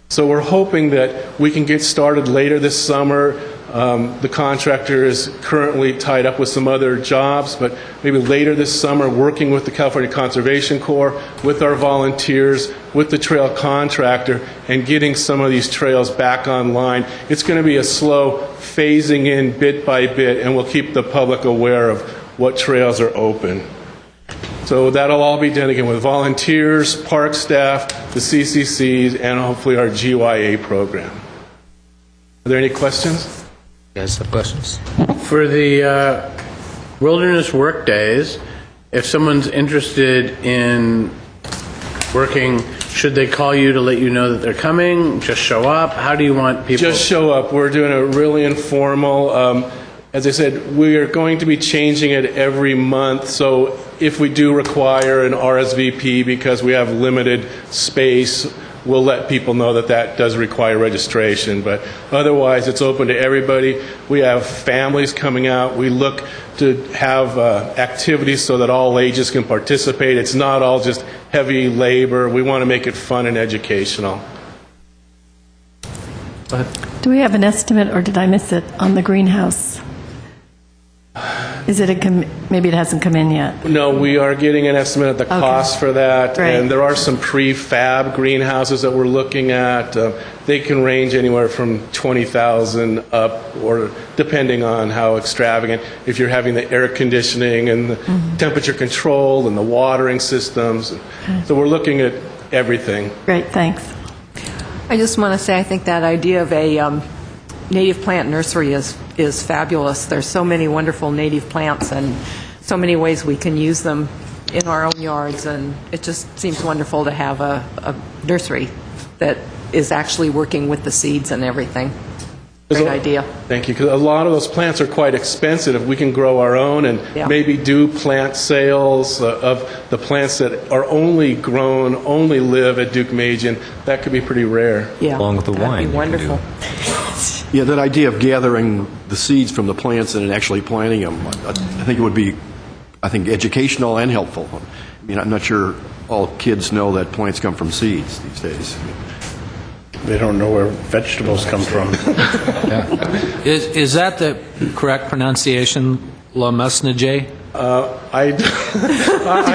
Q: So we're hoping that we can get started later this summer. The contractor is currently tied up with some other jobs, but maybe later this summer, working with the California Conservation Corps, with our volunteers, with the trail contractor, and getting some of these trails back online. It's going to be a slow phasing in bit by bit, and we'll keep the public aware of what trails are open. So that'll all be done again with volunteers, park staff, the CCCs, and hopefully our GYA program. Are there any questions?
L: You guys have questions?
G: For the wilderness work days, if someone's interested in working, should they call you to let you know that they're coming? Just show up? How do you want people?
Q: Just show up. We're doing a really informal. As I said, we are going to be changing it every month. So if we do require an RSVP because we have limited space, we'll let people know that that does require registration. But otherwise, it's open to everybody. We have families coming out. We look to have activities so that all ages can participate. It's not all just heavy labor. We want to make it fun and educational. Go ahead.
D: Do we have an estimate, or did I miss it, on the greenhouse? Is it maybe it hasn't come in yet?
Q: No, we are getting an estimate of the cost for that,
D: Great.
Q: and there are some prefab greenhouses that we're looking at. They can range anywhere from 20,000 up, or depending on how extravagant. If you're having the air conditioning and the temperature control and the watering systems, so we're looking at everything.
D: Great, thanks.
I: I just want to say I think that idea of a native plant nursery is fabulous. There's so many wonderful native plants and so many ways we can use them in our own yards, and it just seems wonderful to have a nursery that is actually working with the seeds and everything. Great idea.
Q: Thank you, because a lot of those plants are quite expensive. If we can grow our own and maybe do plant sales of the plants that are only grown, only live at Duke-Majan, that could be pretty rare.
I: Yeah,
E: Along with the
I: that'd
E: wine.
I: be wonderful.
K: Yeah, that idea of gathering the seeds from the plants and actually planting them, I think it would be, educational and helpful. I mean, I'm not sure all kids know that plants come from seeds these days.
G: They don't know where vegetables come from.
A: Is that the correct pronunciation, La Musnajay?
Q: I've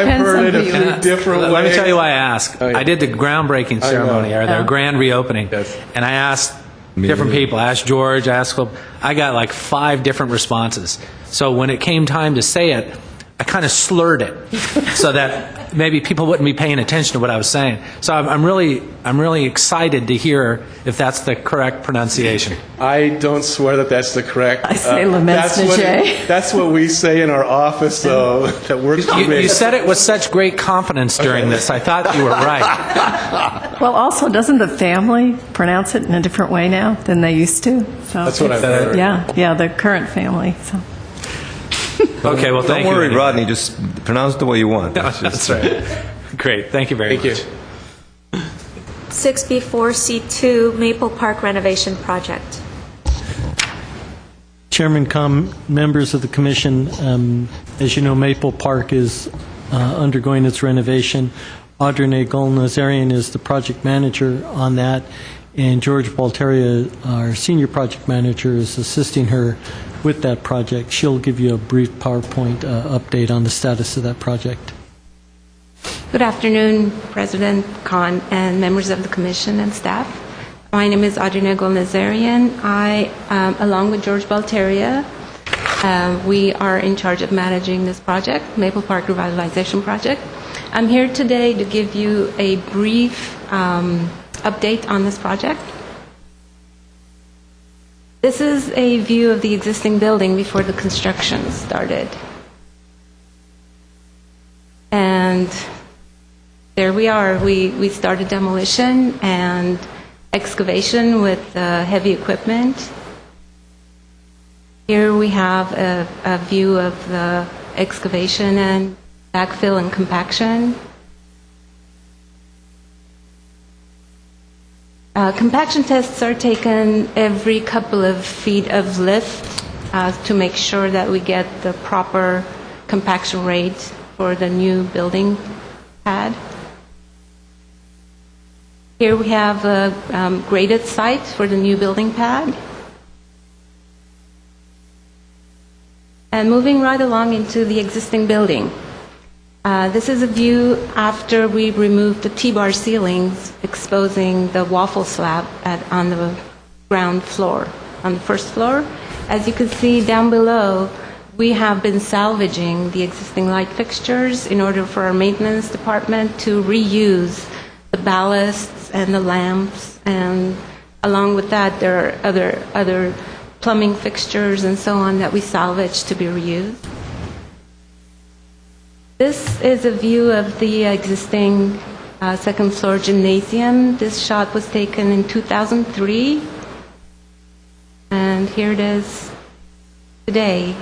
Q: heard it a few different ways.
A: Let me tell you why I ask.
Q: Oh, yeah.
A: I did the groundbreaking ceremony, or the grand reopening, and I asked different people. I asked George, I asked Phil. I got like 5 different responses. So when it came time to say it, I kind of slurred it so that maybe people wouldn't be paying attention to what I was saying. So I'm really excited to hear if that's the correct pronunciation.
Q: I don't swear that that's the correct.
D: I say Le Mesnager.
Q: That's what we say in our office, so that works for me.
A: You said it with such great confidence during this. I thought you were right.
D: Well, also, doesn't the family pronounce it in a different way now than they used to? So
Q: That's what I've heard.
D: Yeah, the current family. So.
A: Okay, well, thank you.
E: Don't worry,
A: anyway.
E: Rodney. Just pronounce it the way you want.
A: That's right. Great. Thank you very much.
B: 6B4C2 Maple Park renovation project.
H: Chairman, members of the commission, as you know, Maple Park is undergoing its renovation. Audrey Golnazarian is the project manager on that, and George Balteria, our senior project manager, is assisting her with that project. She'll give you a brief PowerPoint update on the status of that project.
R: Good afternoon, President Khan and members of the Commission and staff. My name is Audrey Golnazarian. I, along with George Balteria, we are in charge of managing this project, Maple Park Revitalization Project. I'm here today to give you a brief update on this project. This is a view of the existing building before the construction started. And there we are. We started demolition and excavation with heavy equipment. Here we have a view of the excavation and backfill and compaction. Compaction tests are taken every couple of feet of lift to make sure that we get the proper compaction rate for the new building pad. Here we have a graded site for the new building pad. And moving right along into the existing building. This is a view after we removed the T-bar ceilings, exposing the waffle slab on the ground floor, on the first floor. As you can see down below, we have been salvaging the existing light fixtures in order for our maintenance department to reuse the ballasts and the lamps, and along with that, there are other plumbing fixtures and so on that we salvage to be reused. This is a view of the existing second floor gymnasium. This shot was taken in 2003, and here it is today.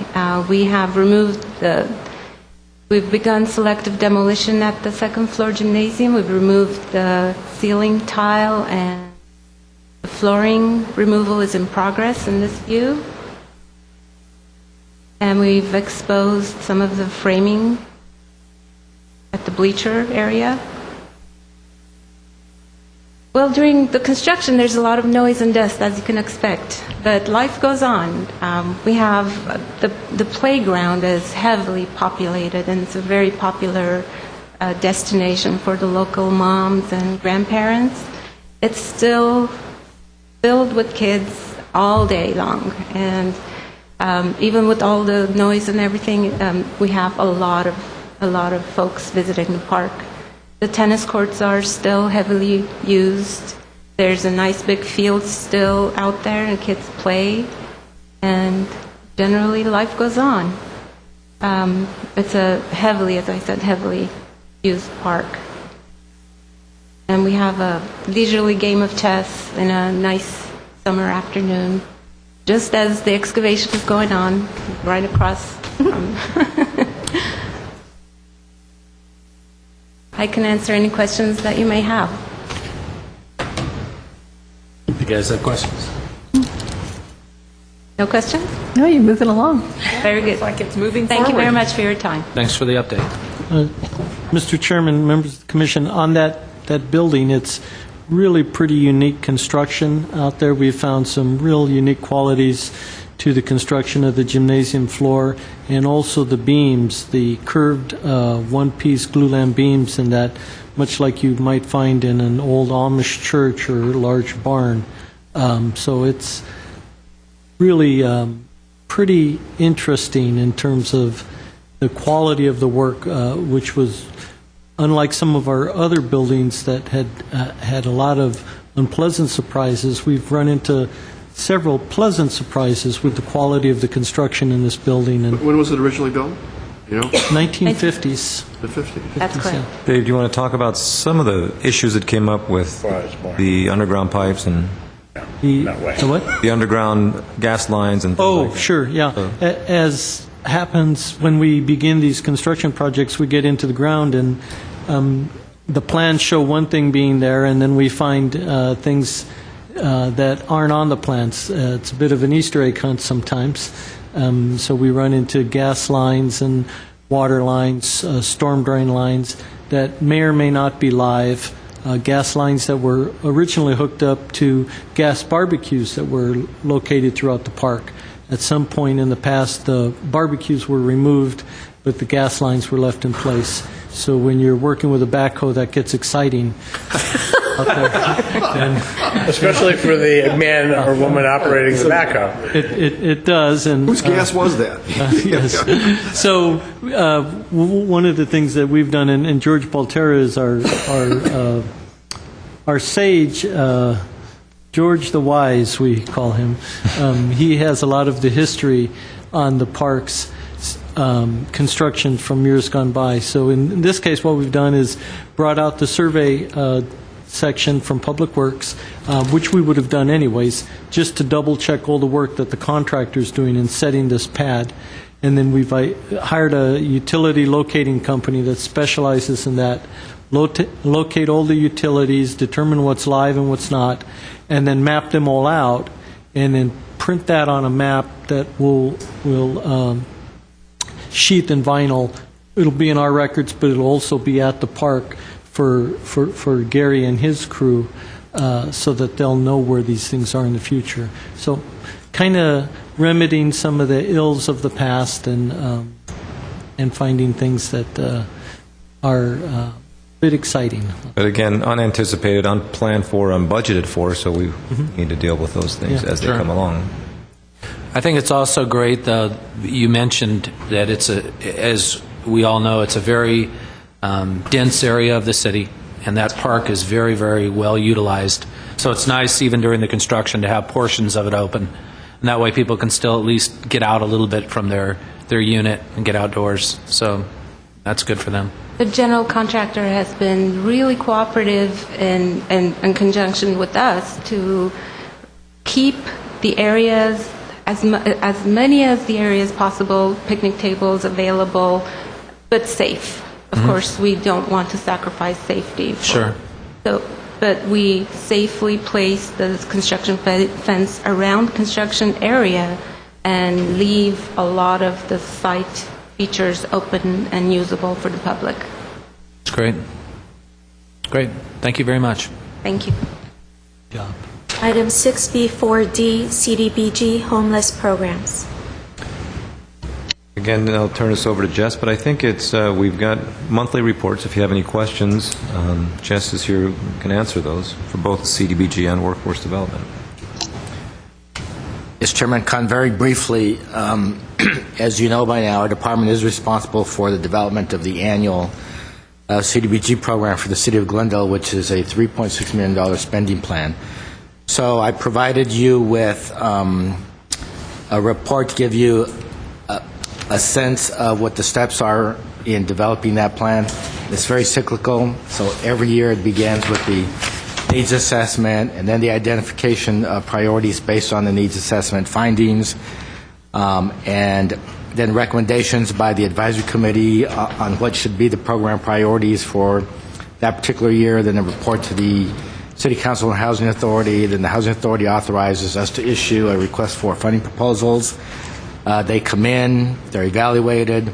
R: We've begun selective demolition at the second floor gymnasium. We've removed the ceiling tile, and the flooring removal is in progress in this view. And we've exposed some of the framing at the bleacher area. Well, during the construction, there's a lot of noise and dust, as you can expect. But life goes on. We have the playground is heavily populated, and it's a very popular destination for the local moms and grandparents. It's still filled with kids all day long, and even with all the noise and everything, we have a lot of folks visiting the park. The tennis courts are still heavily used. There's a nice big field still out there, and kids play. And generally, life goes on. It's a heavily, as I said, heavily used park. And we have a leisurely game of chess in a nice summer afternoon, just as the excavation is going on, right across from. I can answer any questions that you may have.
A: You guys have questions?
R: No questions?
D: No, you're moving along.
R: Very good.
I: Like it's moving
R: Thank you
I: forward.
R: very much for your time.
A: Thanks for the update.
H: Mr. Chairman, members of the commission, on that building, it's really pretty unique construction out there. We've found some real unique qualities to the construction of the gymnasium floor, and also the beams, the curved one-piece glulam beams, and that much like you might find in an old Amish church or large barn. So it's really pretty interesting in terms of the quality of the work, which was unlike some of our other buildings that had a lot of unpleasant surprises. We've run into several pleasant surprises with the quality of the construction in this building. And
K: When was it originally built? You know?
H: 1950s.
K: The 50s.
R: That's correct.
E: Dave, do you want to talk about some of the issues that came up with the underground pipes and
H: The what?
E: the underground gas lines and things like that?
H: Sure, yeah.
E: So-
H: As happens when we begin these construction projects, we get into the ground, and the plans show one thing being there, and then we find things that aren't on the plans. It's a bit of an Easter egg hunt sometimes. So we run into gas lines and water lines, storm drain lines that may or may not be live, gas lines that were originally hooked up to gas barbecues that were located throughout the park. At some point in the past, the barbecues were removed, but the gas lines were left in place. So when you're working with a backhoe, that gets exciting out there.
G: Especially for the man or woman operating the backhoe.
H: It does. And
K: Whose gas was that?
H: yes. So one of the things that we've done, and George Baltera is our sage, George the Wise, we call him. He has a lot of the history on the park's construction from years gone by. So in this case, what we've done is brought out the survey section from Public Works, which we would have done anyways, just to double check all the work that the contractor's doing in setting this pad. And then we've hired a utility locating company that specializes in that. Locate all the utilities, determine what's live and what's not, and then map them all out, and then print that on a map that will sheath in vinyl. It'll be in our records, but it'll also be at the park for Gary and his crew, so that they'll know where these things are in the future. So kind of remedying some of the ills of the past and finding things that are a bit exciting.
E: But again, unanticipated, unplanned for, unbudgeted for, so we need to deal with those things as they come along.
A: I think it's also great, though, you mentioned that as we all know, it's a very dense area of the city, and that park is very, very well utilized. So it's nice, even during the construction, to have portions of it open. And that way people can still at least get out a little bit from their unit and get outdoors. So that's good for them.
R: The general contractor has been really cooperative in conjunction with us to keep the areas, as many as the areas possible, picnic tables available, but safe. Of course, we don't want to sacrifice safety.
A: Sure.
R: But we safely place the construction fence around the construction area and leave a lot of the site features open and usable for the public.
A: It's great. Great. Thank you very much.
R: Thank you.
H: job.
B: Item 6B4D, CDBG homeless programs.
E: Again, I'll turn this over to Jess, but I think it's we've got monthly reports. If you have any questions, Jess is here, can answer those for both CDBG and workforce development.
L: Yes, Chairman Khan, very briefly, as you know by now, our department is responsible for the development of the annual CDBG program for the city of Glendale, which is a $3.6 million spending plan. So I provided you with a report to give you a sense of what the steps are in developing that plan. It's very cyclical, so every year it begins with the needs assessment and then the identification of priorities based on the needs assessment findings, and then recommendations by the advisory committee on what should be the program priorities for that particular year, then a report to the City Council and Housing Authority, then the Housing Authority authorizes us to issue a request for funding proposals. They come in, they're evaluated,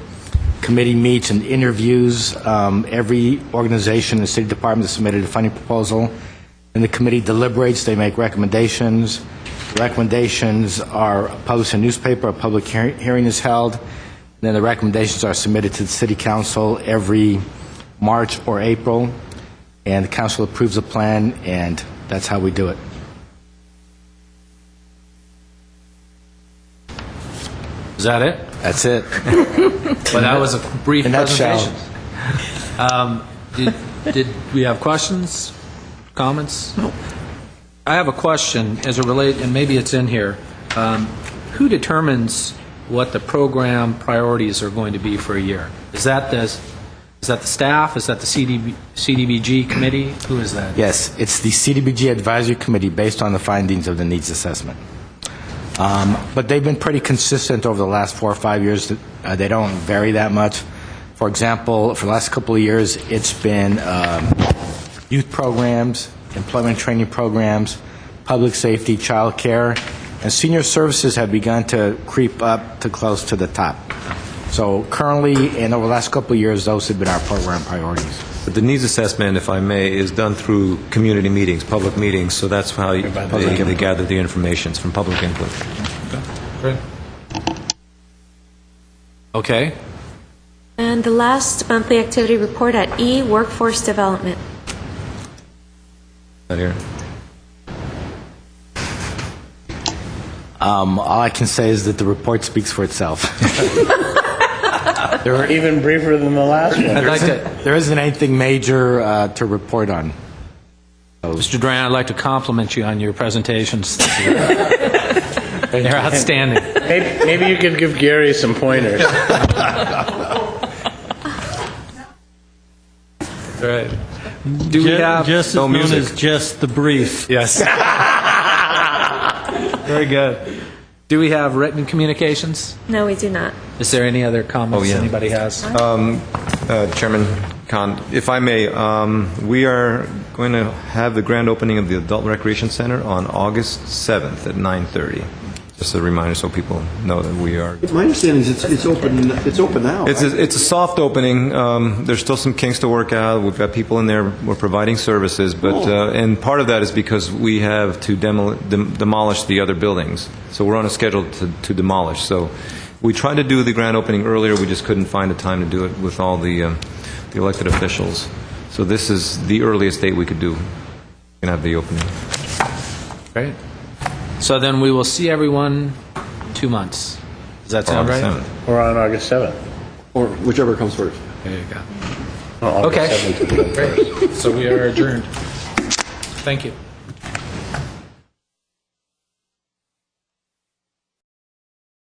L: committee meets and interviews every organization in the city department that submitted a funding proposal, and the committee deliberates, they make recommendations. Recommendations are published in a newspaper, a public hearing is held, and then the recommendations are submitted to the City Council every March or April, and the Council approves the plan, and that's how we do it.
A: Is that it?
L: That's it.
A: Well, that was a brief
L: In a nutshell.
A: presentation. Did we have questions, comments? No. I have a question as it relates, and maybe it's in here. Who determines what the program priorities are going to be for a year? Is that the staff? Is that the CDBG committee? Who is that?
L: Yes, it's the CDBG Advisory Committee based on the findings of the needs assessment. But they've been pretty consistent over the last 4 or 5 years. They don't vary that much. For example, for the last couple of years, it's been youth programs, employment training programs, public safety, child care, and senior services have begun to creep up to close to the top. So currently, and over the last couple of years, those have been our program priorities.
E: But the needs assessment, if I may, is done through community meetings, public meetings, so that's how they gather the information from public input.
A: Okay. Okay.
B: And the last monthly activity report at E, workforce development.
E: Not here.
L: All I can say is that the report speaks for itself.
G: They were even briefer than the last one.
L: There isn't anything major to report on.
A: Mr. Duran, I'd like to compliment you on your presentations this year. They're outstanding.
G: Maybe you could give Gary some pointers.
A: All right. Do we have
H: just
A: no
H: as known
A: music?
H: as just the brief?
A: Yes. Very good. Do we have written communications?
B: No, we do not.
A: Is there any other comments anybody has?
E: Chairman Khan, if I may, we are going to have the grand opening of the Adult Recreation Center on August 7th at 9:30. Just a reminder so people know that we are.
K: My understanding is it's open. It's open now.
E: It's a soft opening. There's still some kinks to work out. We've got people in there. We're providing services, but and part of that is because we have to demolish the other buildings. So we're on a schedule to demolish. So we tried to do the grand opening earlier. We just couldn't find a time to do it with all the elected officials. So this is the earliest date we could do. We can have the opening.
A: Great. So then we will see everyone in 2 months. Does that sound right?
E: 7th.
G: We're on August 7th.
K: Or whichever comes first.
A: There you go.
G: August
A: Okay.
G: 7th.
A: Great. So we are adjourned. Thank you.